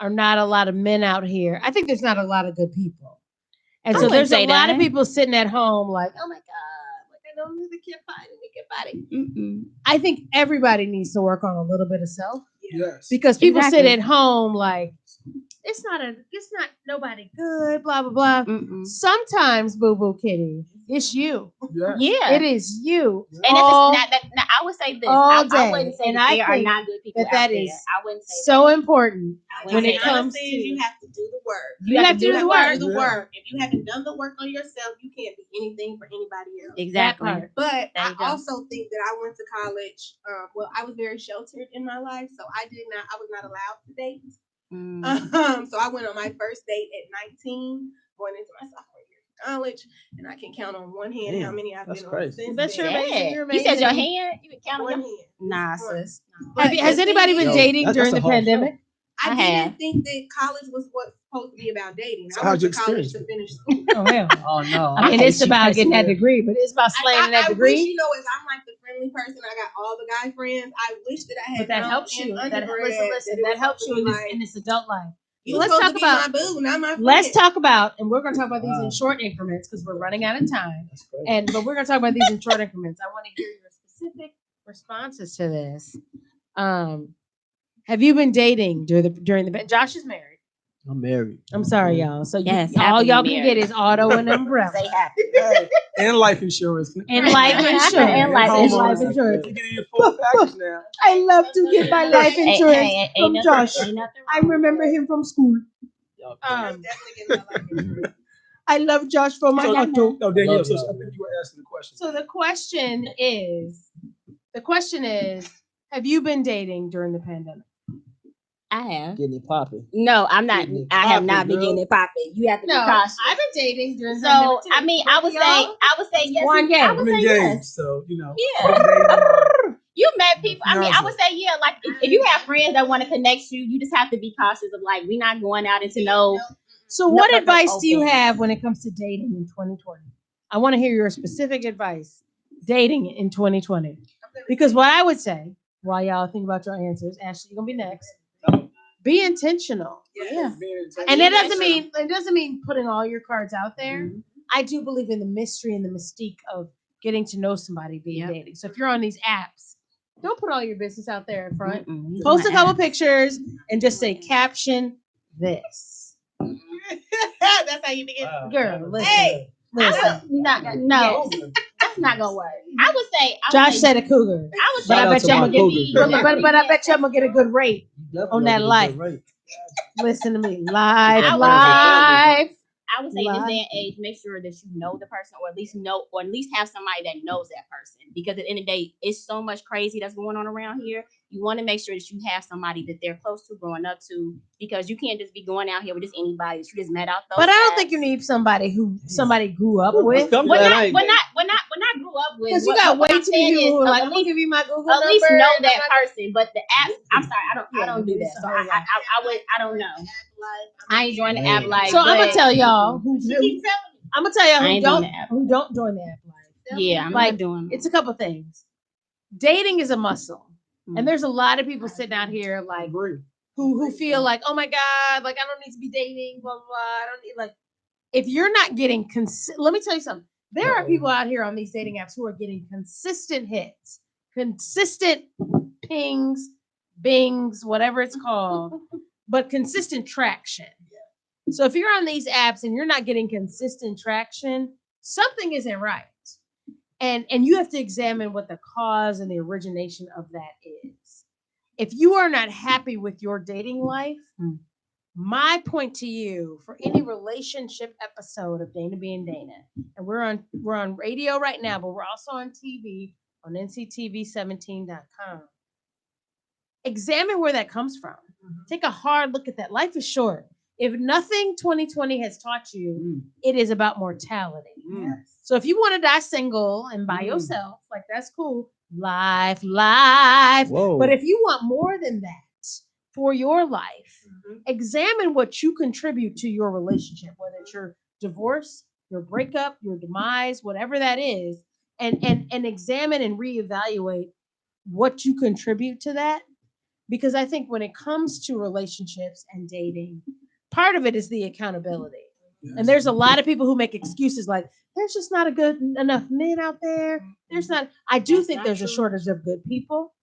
are not a lot of men out here. I think there's not a lot of good people. And so there's a lot of people sitting at home like, oh my God, like I don't really get fighting. I think everybody needs to work on a little bit of self. Yes. Because people sit at home like, it's not nobody good, blah, blah, blah. Sometimes, boo-boo kitty, it's you. Yeah. It is you. And I would say this. I wouldn't say that there are not good people that out is there. I wouldn't say so that. important when it comes to... You have to do the work. You have to do the work. If you haven't done the work on yourself, you can't be anything for anybody else. Exactly. But I also think that I went to college. I was very sheltered in my life, so I was not allowed to date. So I went on my first date at 19, going into my sophomore year of college, and I can count on one hand how many I've been on since. That's then. you're amazing. You said your hand? You can count on one your hand. Nah, sis. Has anybody been dating during the pandemic? I didn't think that college was what's supposed to be about dating. So I went how'd you to college experience to finish school. Oh, hell. Oh no. I mean, it's about getting that degree, but it's about slaying that degree. I wish, as I'm like the friendly person, I got all the guy friends. I wish that I had. But that helps you. Listen, that helps you in this adult life. So let's talk about my boo, not my friend. Let's talk about, and we're going to talk about these in short increments because we're running out of time. But we're going to talk about these in short increments. I want to hear your specific responses to this. Have you been dating during the? Josh is married. I'm married. I'm sorry, y'all. So yes, all y'all can get is auto and umbrella. Say happy. And life insurance. And life insurance. And life insurance. You get your full package now. I love to get my life insurance from Josh. I wrong. remember him from school. I'm definitely getting my life insurance. I love Josh for my auto. No, Danielle, so I think you were asking the question. So the question is, have you been dating during the pandemic? I have. Getting it popping. No, I'm not. I have not been getting it popping. You have to be cautious. I've been dating during the So pandemic too. I would say yes. One game. I would say yes. So Yeah. You met people. I mean, I Fiance. would say, yeah, like if you have friends that want to connect you, you just have to be cautious of like we're not going out into no. So, what no advice do you open. have when it comes to dating in 2020? I want to hear your specific advice dating in 2020. Because what I would say, while y'all think about your answers, Ashley, you're gonna be next. Be intentional. Yeah. And it doesn't mean putting all your cards out there. I do believe in the mystery and the mystique of getting to know somebody via dating. So if you're on these apps, don't put all your business out there in front. Post a couple pictures and just say caption this. That's how you begin. Girl, listen. Hey, listen. No, that's not gonna work. I would say Josh said a cougar. I would But say I bet you I'm gonna get Cougars, but I bet you I'm gonna get a good rate on that life. Listen to me. Live. I would say in this day and age, make sure that you know the person, or at least have somebody that knows that person. Because at the end of the day, it's so much crazy that's going on around here. You want to make sure that you have somebody that they're close to, growing up to, because you can't just be going out here with just anybody that you just met out those. But I don't think you need somebody who somebody grew up with. When I grew up with, Because you got way too many people who are like, I'm gonna give you my Google number. At least know that person. But the app, I'm sorry, I don't do that. So I don't know. I ain't joined the app life. So I'm gonna tell y'all who don't don't join the app life. Yeah, I'm like not doing it. It's a couple things. Dating is a muscle, and there's a lot of people sitting out here like who feel like, oh my god, like I don't need to be dating, blah blah blah. I don't need like if you're not getting let me tell you something. There are people out here on these dating apps who are getting consistent hits, consistent pings, bings, whatever it's called, but consistent traction. So if you're on these apps and you're not getting consistent traction, something isn't right. And you have to examine what the cause and the origination of that is. If you are not happy with your dating life, my point to you for any relationship episode of Danabeingdana, and we're on radio right now, but we're also on TV on nctv17.com. Examine where that comes from. Take a hard look at that. Life is short. If nothing 2020 has taught you, it is about mortality. So if you want to die single and by yourself, like that's cool. Life. Whoa. But if you want more than that for your life, examine what you contribute to your relationship, whether it's your divorce, your breakup, your demise, whatever that is, and examine and reevaluate what you contribute to that. Because I think when it comes to relationships and dating, part of it is the accountability. Yes. And there's a lot of people who make excuses like, there's just not a good enough men out there. I do think there's a shortage of good people,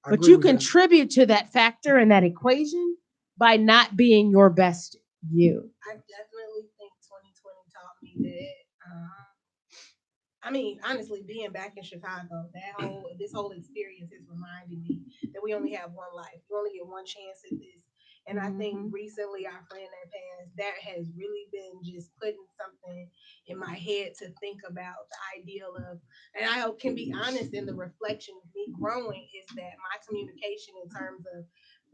but you contribute to that factor and that equation by not being your best you. I definitely think 2020 taught me that. I mean, honestly, being back in Chicago, this whole experience has reminded me that we only have one life. You only get one chance at this. And I think recently, our friend that passed, that has really been just putting something in my head to think about the ideal of, and I hope can be honest in the reflection of me growing, is that my communication in terms of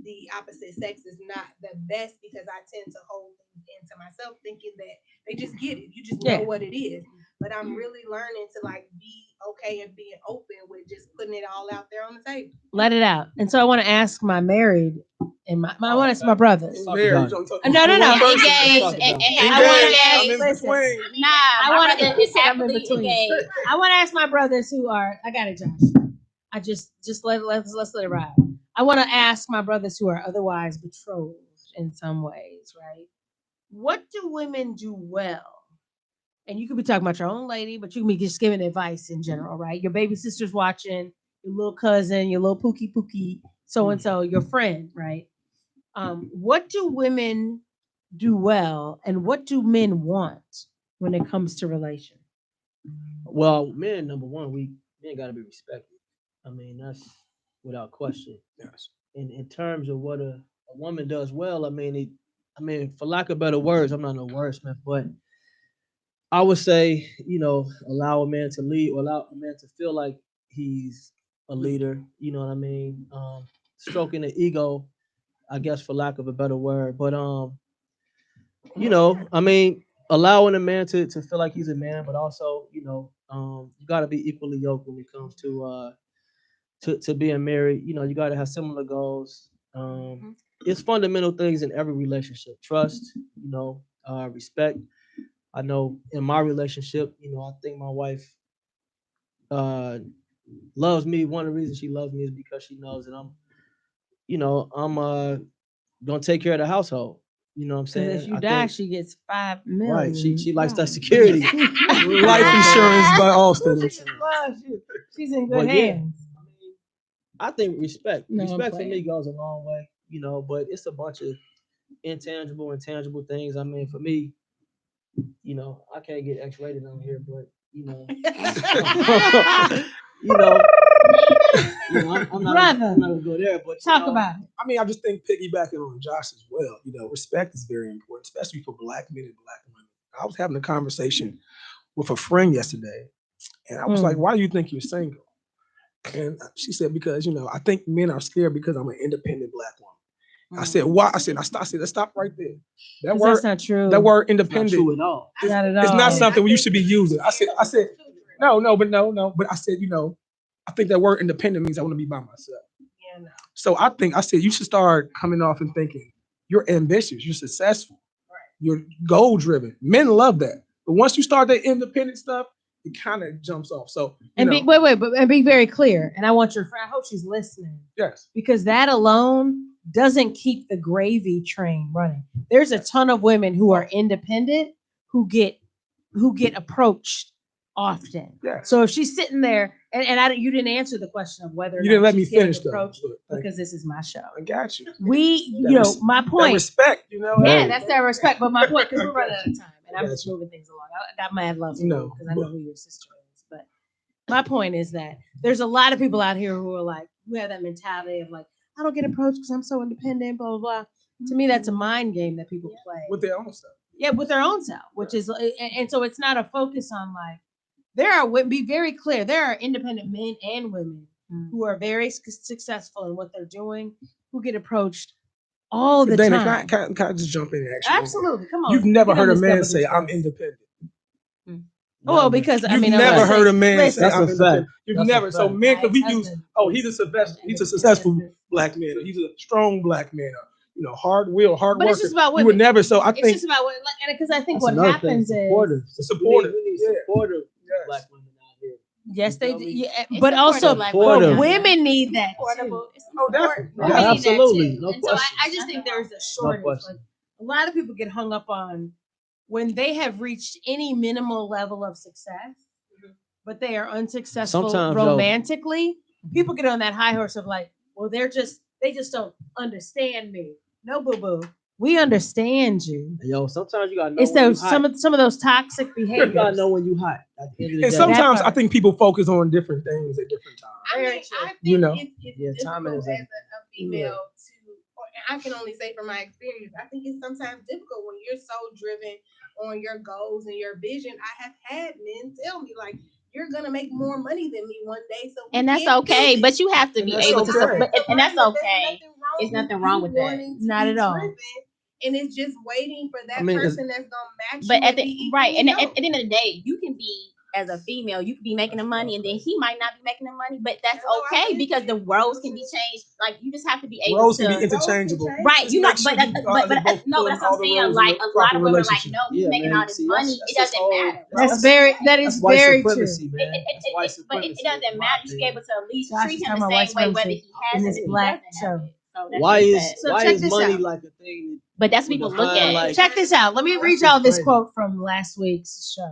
the opposite sex is not the best, because I tend to hold things into myself thinking that they just get it. You just know what it is. But I'm really learning to like be okay and being open with just putting it all out there on the table. Let it out. And so I want to ask my married and I want to ask my brothers. No. I want to ask my brothers who are. I got it, Josh. I just let's let it ride. I want to ask my brothers who are otherwise betrothed in some ways, right? What do women do well? And you could be talking about your own lady, but you can be just giving advice in general, right? Your baby sister's watching, your little cousin, your little pookie, so and so, your friend, right? What do women do well, and what do men want when it comes to relation? Well, men, number one, men gotta be respected. I mean, that's without question. Yes. In terms of what a woman does well, I mean, for lack of better words, I'm not no wordsmith, but I would say, allow a man to lead, or allow a man to feel like he's a leader. You know what I mean? Stroking the ego, I guess, for lack of a better word. But allowing a man to feel like he's a man, but also, you got to be equally yoked when it comes to to being married, you got to have similar goals. It's fundamental things in every relationship: trust, respect. I know in my relationship, I think my wife loves me. One of the reasons she loves me is because she knows that I'm gonna take care of the household. You know what I'm saying? If you die, she gets $5 million. Right. She likes that security. Life insurance by Allstate. She's in good hands. I think respect No, for me goes a long way, but it's a bunch of intangible things. I mean, for me, I can't get X-rated on here, but I'm not gonna go there. But talk about it. I mean, I just think piggybacking on Josh as well. Respect is very important, especially for Black men and Black women. I was having a conversation with a friend yesterday, and I was like, "Why do you think you're single?" And she said, "Because I think men are scared because I'm an independent Black woman." I said, "Why?" I said, let's stop right there. That word, that's not true. That word independent, not true at all. Not at all. It's not something you should be using. I said, no. But I said, I think that word independent means I want to be by myself. Yeah, no. So I said, you should start coming off and thinking you're ambitious, you're successful, right. You're goal driven. Men love that. But once you start that independent stuff, it kind of jumps off. So be very clear. And I want your friend. I hope she's listening. Yes. Because that alone doesn't keep the gravy train running. There's a ton of women who are independent who get approached often. Yes. So if she's sitting there and you didn't answer the question of whether or you didn't not let me finish approached though. because this is my show. I got you. My point. That respect, Yeah, that's that respect. But my point, because we're running out of time, and I'm just moving things along. I got mad love for you because I know who your sister is. But my point is that there's a lot of people out here who are like, who have that mentality of like, I don't get approached because I'm so independent, blah, blah, blah. To me, that's a mind game that people play. With their own self. Yeah, with their own self, which is, and so it's not a focus on like, be very clear, there are independent men and women who are very successful in what they're doing, who get approached all the time. Can I just jump in actually? Absolutely, come on. You've never heard a man say, I'm independent. Well, because You've never heard a man say, I'm independent. You've never. So men, because we use, he's a successful Black man, or he's a strong Black man, or hard worker. But it's just about women. You would never. So I think it's just about what, because I think what happens is supportive. We need supportive Black women out here. Yes, they do. Yeah, but also women need that too. Absolutely. No question. So I just think there's a shortage. Like, a lot of people get hung up on when they have reached any minimal level of success, but they are unsuccessful romantically. People get on that high horse of like, well, they just don't understand me. No, boo boo. We understand you. Yo, sometimes you gotta know. It's some of those toxic behaviors. You gotta know when you hot. And sometimes I think people focus on different things at different times. I think it's timing is as a female I can only say from my experience, I think it's sometimes difficult when you're so driven on your goals and your vision. I have had men tell me like, you're gonna make more money than me one day, so and that's okay. But you have to be able to support, and that's okay. There's nothing wrong with that. Not at all. And it's just waiting for that person that's gonna match. But at the end of the day, you can be, as a female, you could be making the money, and then he might not be making the money, but that's okay because the roles can be changed. Like, you just have to be able roles to. Can be interchangeable, right? You know, but that's what I'm saying. Like, a lot of women are like, no, he's making all this money. It doesn't matter. That is very true. But it doesn't matter. You should be able to at least treat him the same way, whether he has it or Black doesn't. Why is money like a thing? But that's what people look at. Like, check this out. Let me read y'all this quote from last week's show,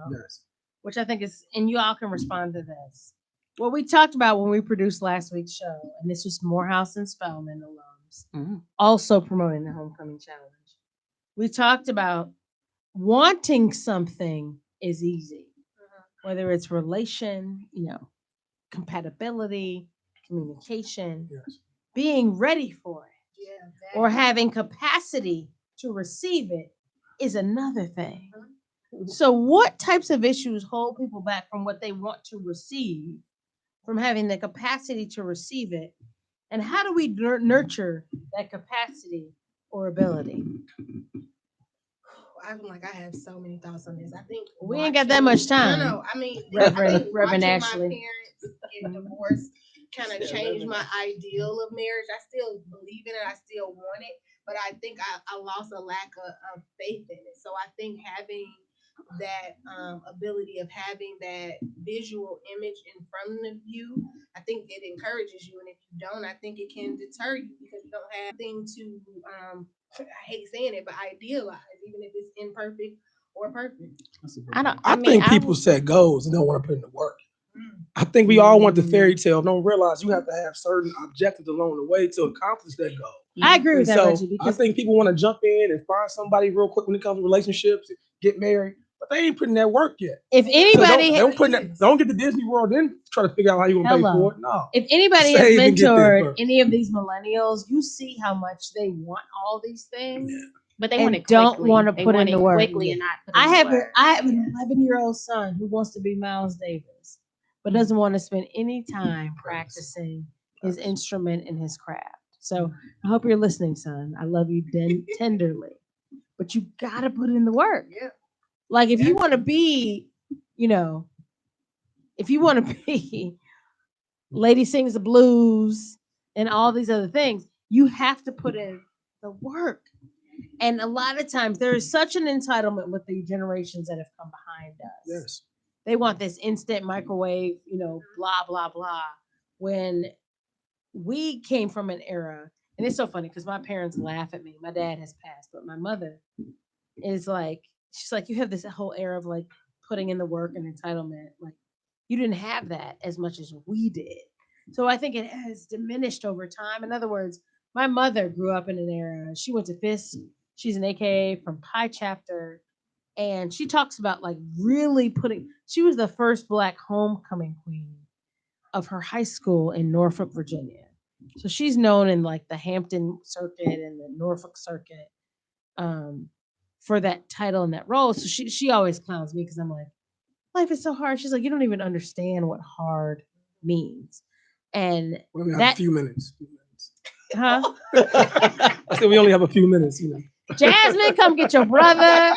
which I think is, and you all can respond to this. What we talked about when we produced last week's show, and this was Morehouse and Spelman alums, also promoting the Homecoming Challenge. We talked about wanting something is easy, whether it's relation, compatibility, communication, being ready for it, or having capacity to receive it is another thing. So what types of issues hold people back from what they want to receive, from having the capacity to receive it? And how do we nurture that capacity or ability? I'm like, I have so many thoughts on this. I think we ain't got that much time. No. I mean, Reverend Ashley. My parents get divorced kind of changed my ideal of marriage. I still believe in it. I still want it, but I think I lost a lack of faith in it. So I think having that ability of having that visual image in front of you, I think it encourages you. And if you don't, I think it can deter you because you don't have thing to, I hate saying it, but idealize, even if it's imperfect or perfect. I think people set goals and don't want to put in the work. I think we all want the fairy tale. Don't realize you have to have certain objectives along the way to accomplish that goal. I agree with that, So Reggie. Because I think people want to jump in and find somebody real quick when it comes to relationships, get married, but they ain't putting that work yet. if So anybody, don't get to Disney World, then try to figure out how you gonna pay for it. No. If anybody has Save and get there mentored first. any of these millennials, you see how much they want all these things. Yeah. But they And want it don't quickly. wanna They put want in it the work. quickly and not put in I the have work. an 11-year-old son who wants to be Miles Davis, but doesn't want to spend any time practicing his instrument and his craft. So I hope you're listening, son. I love you tenderly, but you gotta put in the work. Yeah. Like if you want to be, if you want to be Lady Sings the Blues and all these other things, you have to put in the work. And a lot of times there is such an entitlement with the generations that have come behind us. Yes. They want this instant microwave, blah, blah, blah. When we came from an era, and it's so funny because my parents laugh at me. My dad has passed, but my mother is like, she's like, you have this whole era of like putting in the work and entitlement. Like you didn't have that as much as we did. So I think it has diminished over time. In other words, my mother grew up in an era. She went to Fisk. She's an AKA from Pi Chapter. And she talks about like really she was the first Black homecoming queen of her high school in Norfolk, Virginia. So she's known in like the Hampton circuit and the Norfolk circuit for that title and that role. So she always clowns me because I'm like, life is so hard. She's like, you don't even understand what hard means. And We only have a few minutes. Huh? I said we only have a few minutes. Jasmine, come get your brother.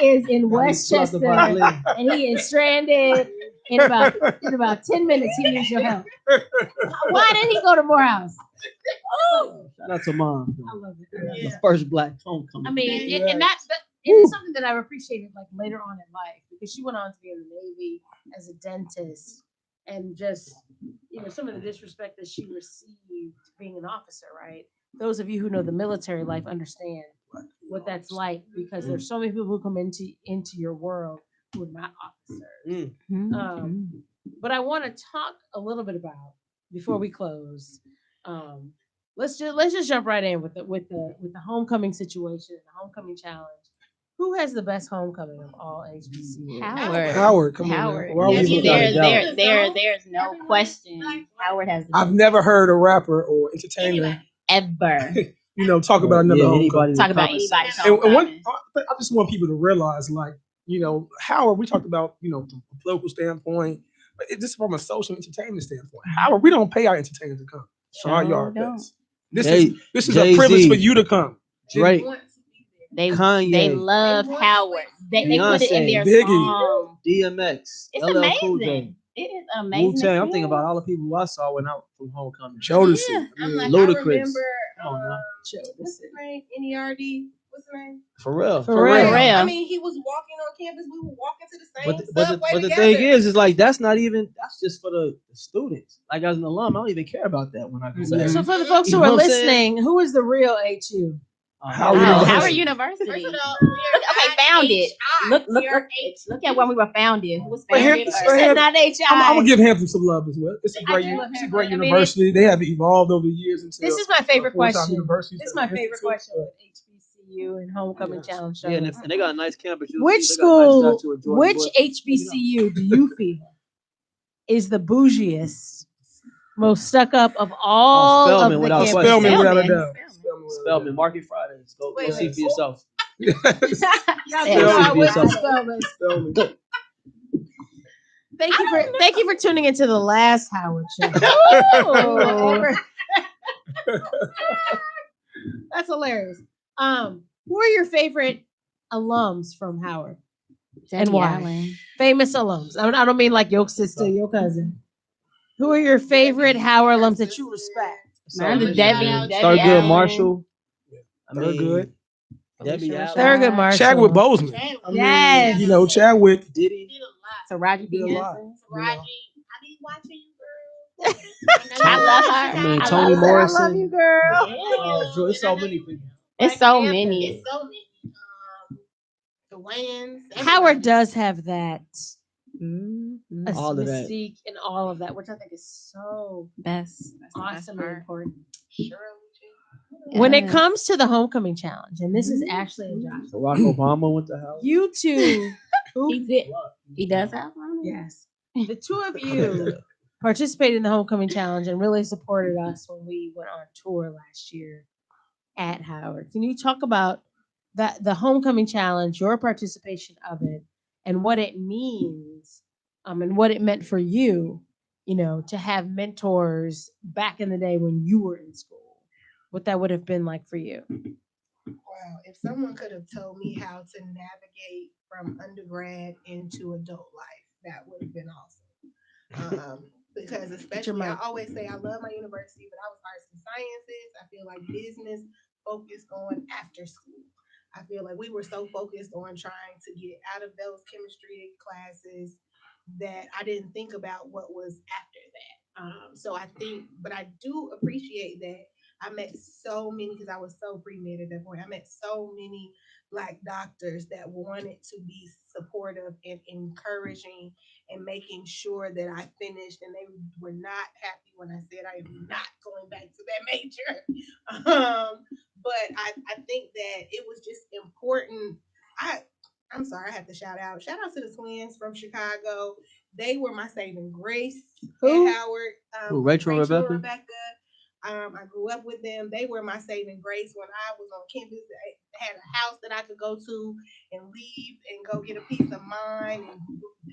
He is in Westchester and he is stranded. In about 10 minutes, he needs your help. Why didn't he go to Morehouse? Oh, shout out to mom. I love it. The first Black homecoming. I mean, and it's something that I've appreciated like later on in life because she went on to be in the Navy as a dentist and just some of the disrespect that she received being an officer, right? Those of you who know the military life understand what that's like because there's so many people who come into your world who are not officers. But I want to talk a little bit about before we close. Let's just jump right in with the homecoming situation and the homecoming challenge. Who has the best homecoming of all HBCUs? Howard, come Howard. on. There's no question. Howard has the best. I've never heard a rapper or entertainer ever. Talk about another homecoming. Talk about anybody's And homecoming. I just want people to realize, like, Howard, we talked about, from a political standpoint, but just from a social entertainment standpoint. Howard, we don't pay our entertainers to come. Our yard fest. This is a privilege for you to come. Drake. They Kanye. love Howard. They put it in their Biggie. song. DMX. It's LL amazing. Cool J. It is amazing. Wu-Tang. I'm thinking about all the people I saw when I was from homecoming. Jodeci. Yeah. I'm like, Ludacris. I remember, Jodeci. what's his name? NERD. What's his name? For real. For real. I mean, he was walking on campus. We were walking to the same subway but the together. thing is like that's just for the students. Like as an alum, I don't even care about that when I go back. So for the folks You who know are what I'm saying? listening, who is the real HU? Howard University. First of all, Okay, founded. Look at when we were founded. Who was But founded? Not HI. I'm gonna give Hampton some love as well. It's a great university. They have evolved over the years into. This is my favorite full-time question. university. This is my favorite question with HBCU and homecoming challenge shows. Yeah, and they got a nice campus. Which school, which HBCU do you feel is the bougiest, most stuck up of all Spelman, of the without campuses? question. Spelman without a doubt. Spelman, Market Fridays. Go see for yourself. Y'all Yeah. know I went to Spelman. Spelman. Thank you for tuning into the last Howard show. That's hilarious. Who are your favorite alums from Howard? And why? Allen. Famous alums. I don't mean like your sister, your cousin. Who are your favorite Howard alums that you respect? Mine's So, Debbie Thurgood Allen. Marshall. I They're mean, good. Debbie Alicia Allen. Thurgood Marshall. Chadwick Boseman. I mean, Yes. you know, Chadwick Diddy. Taraji did a P. lot. Henson. You know. I be watching you, girl. I love her. I mean, I Toni love her. Morrison. I love you, girl. Drew, it's so many people. It's so many. It's so many. The Wayans. Howard does have that All of that. mystique and all of that, which I think is so That's the best awesome and part. important. Shirley. When it Yes. comes to the homecoming challenge, and this is Ashley and Josh, Barack Obama went to Howard. you two, He did. He does have one. yes, the two of you participated in the homecoming challenge and really supported us when we went on tour last year at Howard. Can you talk about that, the homecoming challenge, your participation of it, and what it means, and what it meant for you, to have mentors back in the day when you were in school? What that would have been like for you? Wow, if someone could have told me how to navigate from undergrad into adult life, that would have been awesome. Because especially, I always say I love my university, but I was arts and sciences. I feel like business focused on after school. I feel like we were so focused on trying to get out of those chemistry classes that I didn't think about what was after that. So I think, but I do appreciate that I met so many, because I was so pre-med at that point. I met so many Black doctors that wanted to be supportive and encouraging and making sure that I finished, and they were not happy when I said I am not going back to that major. But I think that it was just important. I'm sorry, I have to shout out. Shout out to the twins from Chicago. They were my saving grace Who? at Howard. Who, Rachel and Rebecca? I grew up with them. They were my saving grace when I was on campus. I had a house that I could go to and leave and go get a peace of mind and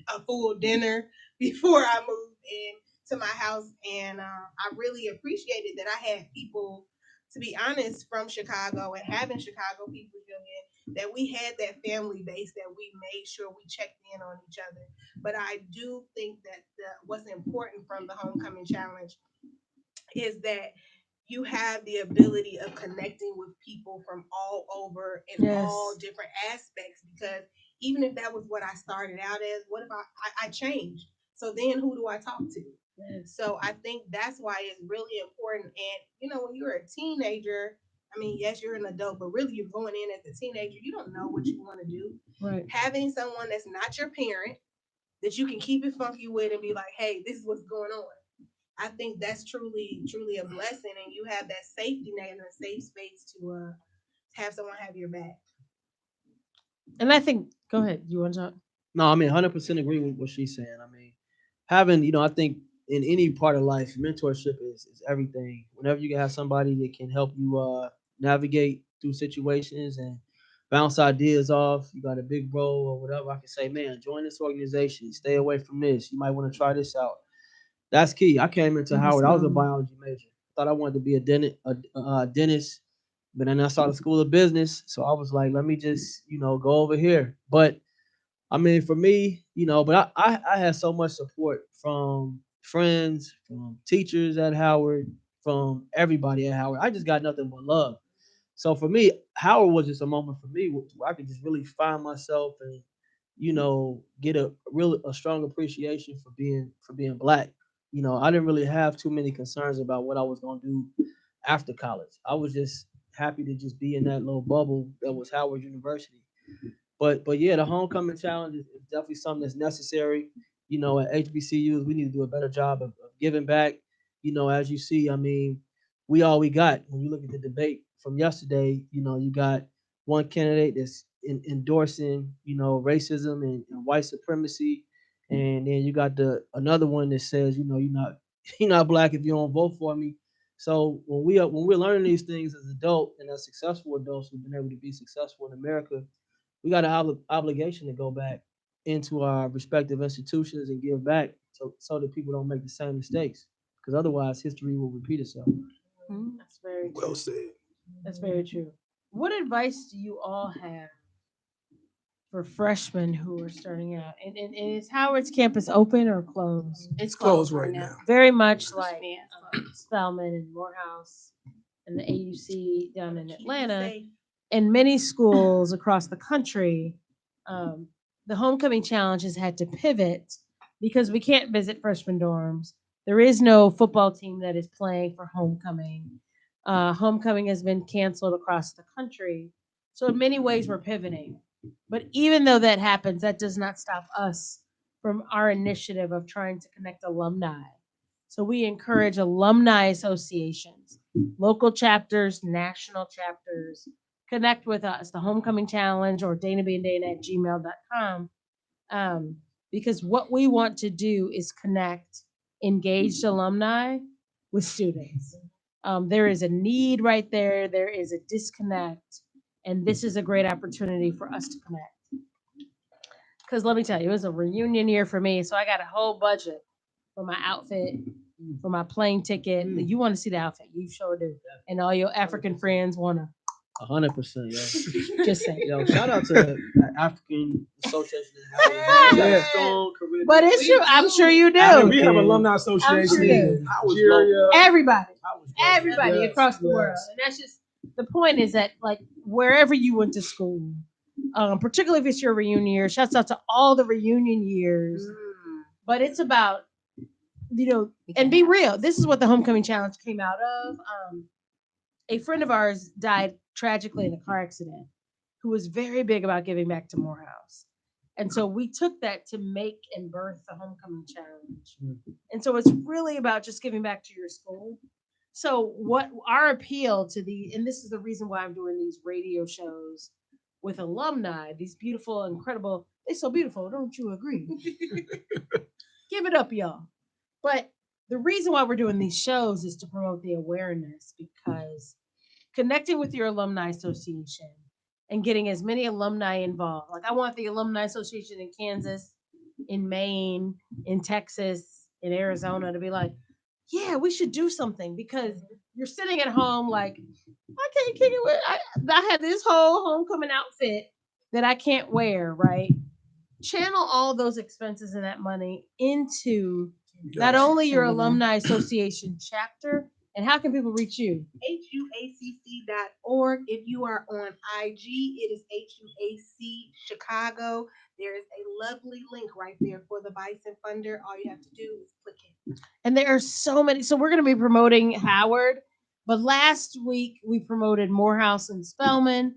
a full dinner before I moved in to my house. And I really appreciated that I had people, to be honest, from Chicago, and having Chicago People's Union, that we had that family base that we made sure we checked in on each other. But I do think that what's important from the Homecoming Challenge is that you have the ability of connecting with people from all over in all different aspects. Because even if that was what I started out as, what if I changed? So then who do I talk to? So I think that's why it's really important. And when you're a teenager, I mean, yes, you're an adult, but really you're going in as a teenager. You don't know what you want to do. Right. Having someone that's not your parent that you can keep it funky with and be like, hey, this is what's going on. I think that's truly, truly a blessing, and you have that safety net and a safe space to have someone have your back. And I think, go ahead. You want to talk? No, I mean, 100% agree with what she's saying. I mean, having, I think in any part of life, mentorship is everything. Whenever you can have somebody that can help you navigate through situations and bounce ideas off, you got a big role or whatever, I can say, man, join this organization, stay away from this. You might want to try this out. That's key. I came into Howard. I was a biology major. Thought I wanted to be a dentist, but then I saw the School of Business. So I was like, let me just, go over here. But I mean, for me, but I had so much support from friends, from teachers at Howard, from everybody at Howard. I just got nothing but love. So for me, Howard was just a moment for me where I could just really find myself and, get a strong appreciation for being Black. I didn't really have too many concerns about what I was gonna do after college. I was just happy to just be in that little bubble that was Howard University. But yeah, the homecoming challenge is definitely something that's necessary. At HBCUs, we need to do a better job of giving back. As you see, I mean, we all we got. When you look at the debate from yesterday, you got one candidate that's endorsing, racism and white supremacy, and then you got another one that says, you're not Black if you don't vote for me. So when we're learning these things as adults and as successful adults who've been able to be successful in America, we got an obligation to go back into our respective institutions and give back so that people don't make the same mistakes. Because otherwise, history will repeat itself. That's very true. Well said. That's very true. What advice do you all have for freshmen who are starting out. And is Howard's campus open or closed? It's closed closed right right now. now. Very much like Yeah. Spelman and Morehouse and the AUC down in Keep it Atlanta. safe. And many schools across the country, the homecoming challenge has had to pivot because we can't visit freshman dorms. There is no football team that is playing for homecoming. Homecoming has been canceled across the country. So, in many ways, we're pivoting. But even though that happens, that does not stop us from our initiative of trying to connect alumni. So, we encourage alumni associations, local chapters, national chapters, connect with us, the Homecoming Challenge or Danabeingdana at gmail.com. Because what we want to do is connect engaged alumni with students. There is a need right there, there is a disconnect, and this is a great opportunity for us to connect. Because let me tell you, it was a reunion year for me, so I got a whole budget for my outfit, for my plane ticket. You want to see the outfit, you sure do. And all your African friends want to 100%, yo. just say. Yo, shout out to the African Association of Howard. We got Yeah. a strong career. But it's true. I'm sure you do. And we have African- alumni I'm association sure you in do. Nigeria. Everybody. I was great. Everybody Yes, across the yes. world. And that's just the point is that like wherever you went to school, particularly if it's your reunion year, shouts out to all the reunion years. But it's about, and be real. This is what the homecoming challenge came out of. A friend of ours died tragically in a car accident who was very big about giving back to Morehouse. And so we took that to make and birth the homecoming challenge. And so it's really about just giving back to your school. So what our appeal to and this is the reason why I'm doing these radio shows with alumni, these beautiful, incredible, they're so beautiful, don't you agree? Give it up, y'all. But the reason why we're doing these shows is to promote the awareness because connecting with your alumni association and getting as many alumni involved. Like I want the alumni association in Kansas, in Maine, in Texas, in Arizona to be like, yeah, we should do something because you're sitting at home like, I can't kick it with. I have this whole homecoming outfit that I can't wear, right? Channel all those expenses and that money into not only your alumni association chapter, and how can people reach you? HUACC.org. If you are on IG, it is HUAC Chicago. There is a lovely link right there for the Bison Funder. All you have to do is click it. And there are so many. So we're going to be promoting Howard, but last week we promoted Morehouse and Spelman.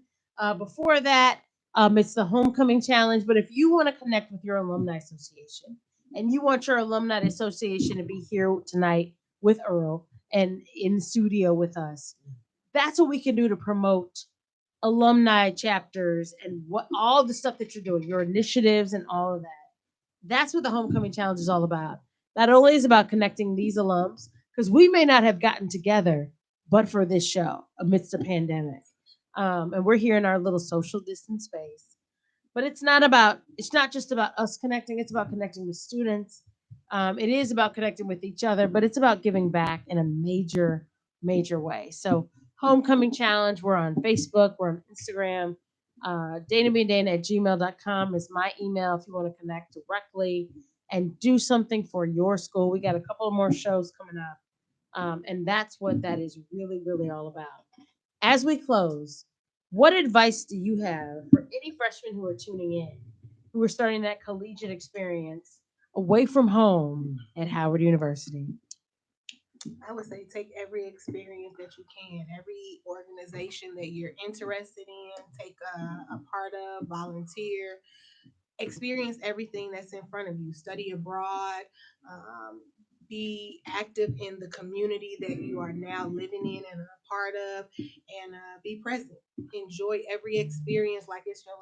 Before that, it's the Homecoming Challenge. But if you want to connect with your alumni association and you want your alumni association to be here tonight with Earl and in the studio with us, that's what we can do to promote alumni chapters and what all the stuff that you're doing, your initiatives and all of that. That's what the Homecoming Challenge is all about. Not only is about connecting these alums, because we may not have gotten together but for this show amidst a pandemic. And we're here in our little social distance space. But it's not just about us connecting, it's about connecting with students. It is about connecting with each other, but it's about giving back in a major, major way. So Homecoming Challenge, we're on Facebook, we're on Instagram. Danabeingdana at gmail.com is my email if you want to connect directly and do something for your school. We got a couple of more shows coming up. And that's what that is really, really all about. As we close, what advice do you have for any freshmen who are tuning in, who are starting that collegiate experience away from home at Howard University? I would say take every experience that you can, every organization that you're interested in, take a part of, volunteer, experience everything that's in front of you, study abroad, be active in the community that you are now living in and a part of, and be present. Enjoy every experience like it's your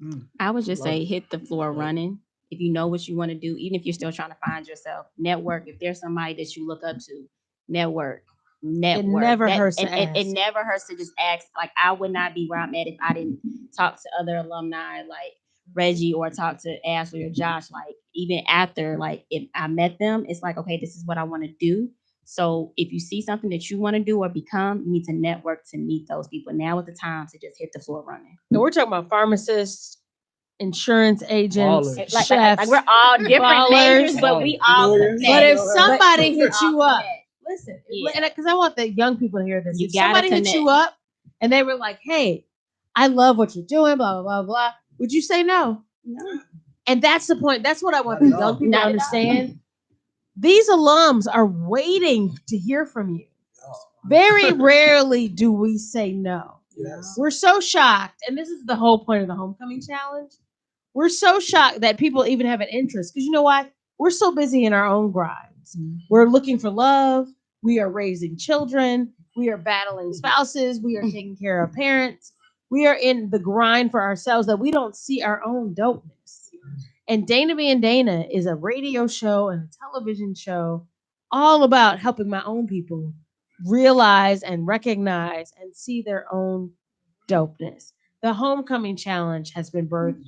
last day. I would just say hit the floor running. If you know what you want to do, even if you're still trying to find yourself, network. If there's somebody that you look up to, network. It never hurts to It ask. never hurts to just ask. Like I would not be where I'm at if I didn't talk to other alumni like Reggie or talk to Ashley or Josh. Like even after, like if I met them, it's like, okay, this is what I want to do. So if you see something that you want to do or become, you need to network to meet those people. Now is the time to just hit the floor running. And we're talking about pharmacists, insurance agents, Ballers. chefs. we're all different ballers, majors, but we all lawyers. connect. But if But- somebody we hits all you up, connect. listen, Yeah. because I want the young people to hear this. You If gotta somebody hit you connect. up and they were like, "Hey, I love what you're doing," blah blah blah blah, would you say no? No. And that's the point. That's what I want Not the at young all. people Not to at all. understand. These alums are waiting to hear from you. Very rarely do we say no. Yes. We're so shocked, and this is the whole point of the homecoming challenge. We're so shocked that people even have an interest because you know why? We're so busy in our own grinds. We're looking for love. We are raising children. We are battling spouses. We are taking care of parents. We are in the grind for ourselves that we don't see our own dopeness. And Dana is a radio show and a television show all about helping my own people realize and recognize and see their own dopeness. The homecoming challenge has been birthed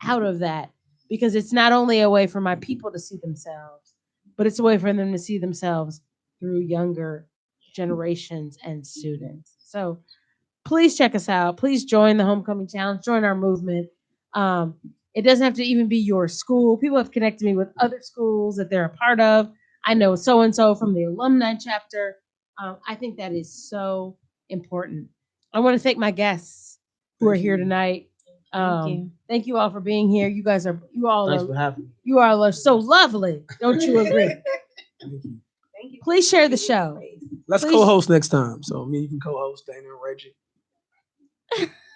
out of that because it's not only a way for my people to see themselves, but it's a way for them to see themselves through younger generations and students. So please check us out. Please join the homecoming challenge, join our movement. It doesn't have to even be your school. People have connected me with other schools that they're a part of. I know so and so from the alumni chapter. I think that is so important. I want to thank my guests who are here tonight. Thank you all for being here. You guys are Thanks for having me. you all are so lovely. Don't you agree? Thank you. Thank you. Please share the show. Let's Please. co-host next time. So me, you can co-host Dana and Reggie.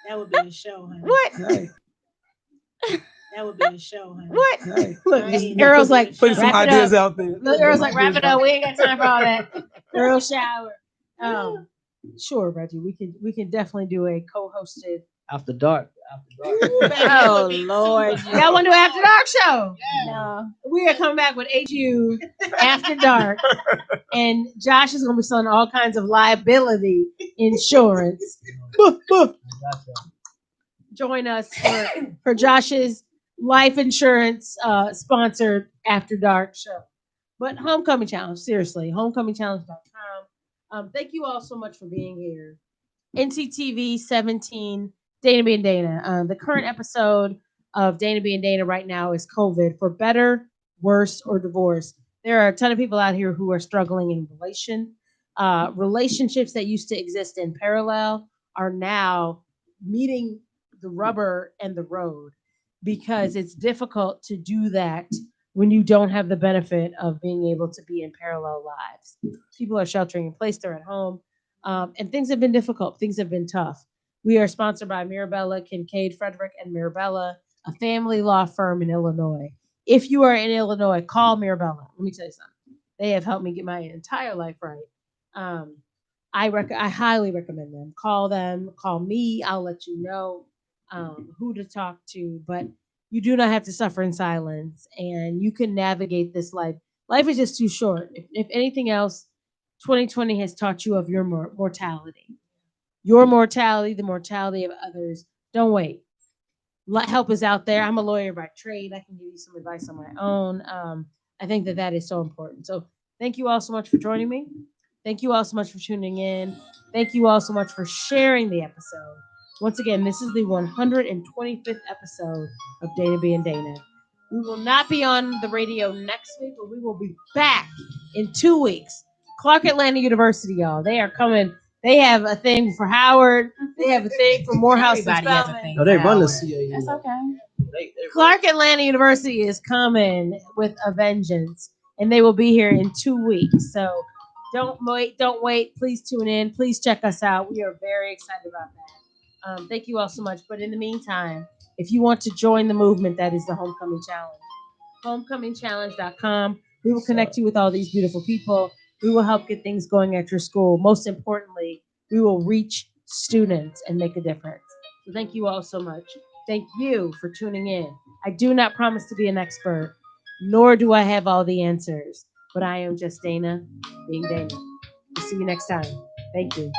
That would be a show, honey. What? Hey, That would be a show, honey. What? hey. Look, I ain't Arrow's never like, Putting some wrap it ideas up. out there. Look, Arrow's like, wrap it up. We ain't got time for all that. Girl shower. Sure, Reggie. We can definitely do a co-hosted. After dark. Oh Lord. Y'all want to do an after dark show? No. We are coming back with HU after dark, and Josh is going to be selling all kinds of liability insurance. Join us for Josh's life insurance sponsored after dark show. But homecoming challenge, seriously, homecomingchallenge.com. Thank you all so much for being here. NCTV 17, Dana. The current episode of Dana right now is COVID, for better, worse, or divorce. There are a ton of people out here who are struggling in relationships that used to exist in parallel are now meeting the rubber and the road because it's difficult to do that when you don't have the benefit of being able to be in parallel lives. People are sheltering in place, they're at home, and things have been difficult. Things have been tough. We are sponsored by Mirabella, Kincaid, Frederick, and Mirabella, a family law firm in Illinois. If you are in Illinois, call Mirabella. Let me tell you something. They have helped me get my entire life right. I highly recommend them. Call them, call me. I'll let you know who to talk to. But you do not have to suffer in silence, and you can navigate this life. Life is just too short. If anything else, 2020 has taught you of your mortality. Your mortality, the mortality of others. Don't wait. Help is out there. I'm a lawyer by trade. I can give you some advice on my own. I think that is so important. So thank you all so much for joining me. Thank you all so much for tuning in. Thank you all so much for sharing the episode. Once again, this is the 125th episode of Dana. We will not be on the radio next week, but we will be back in 2 weeks. Clark Atlanta University, y'all. They are coming. They have a thing for Howard. They have a thing for Morehouse and Everybody has a Spelman. thing. No, they run the Howard. CAU. That's okay. They Clark Atlanta University is coming with a vengeance, and they will be here in 2 weeks. So don't wait. Please tune in. Please check us out. We are very excited about that. Thank you all so much. But in the meantime, if you want to join the movement, that is the Homecoming Challenge. Homecomingchallenge.com. We will connect you with all these beautiful people. We will help get things going at your school. Most importantly, we will reach students and make a difference. So thank you all so much. Thank you for tuning in. I do not promise to be an expert, nor do I have all the answers, but I am just Dana being Dana. We'll see you next time. Thank you.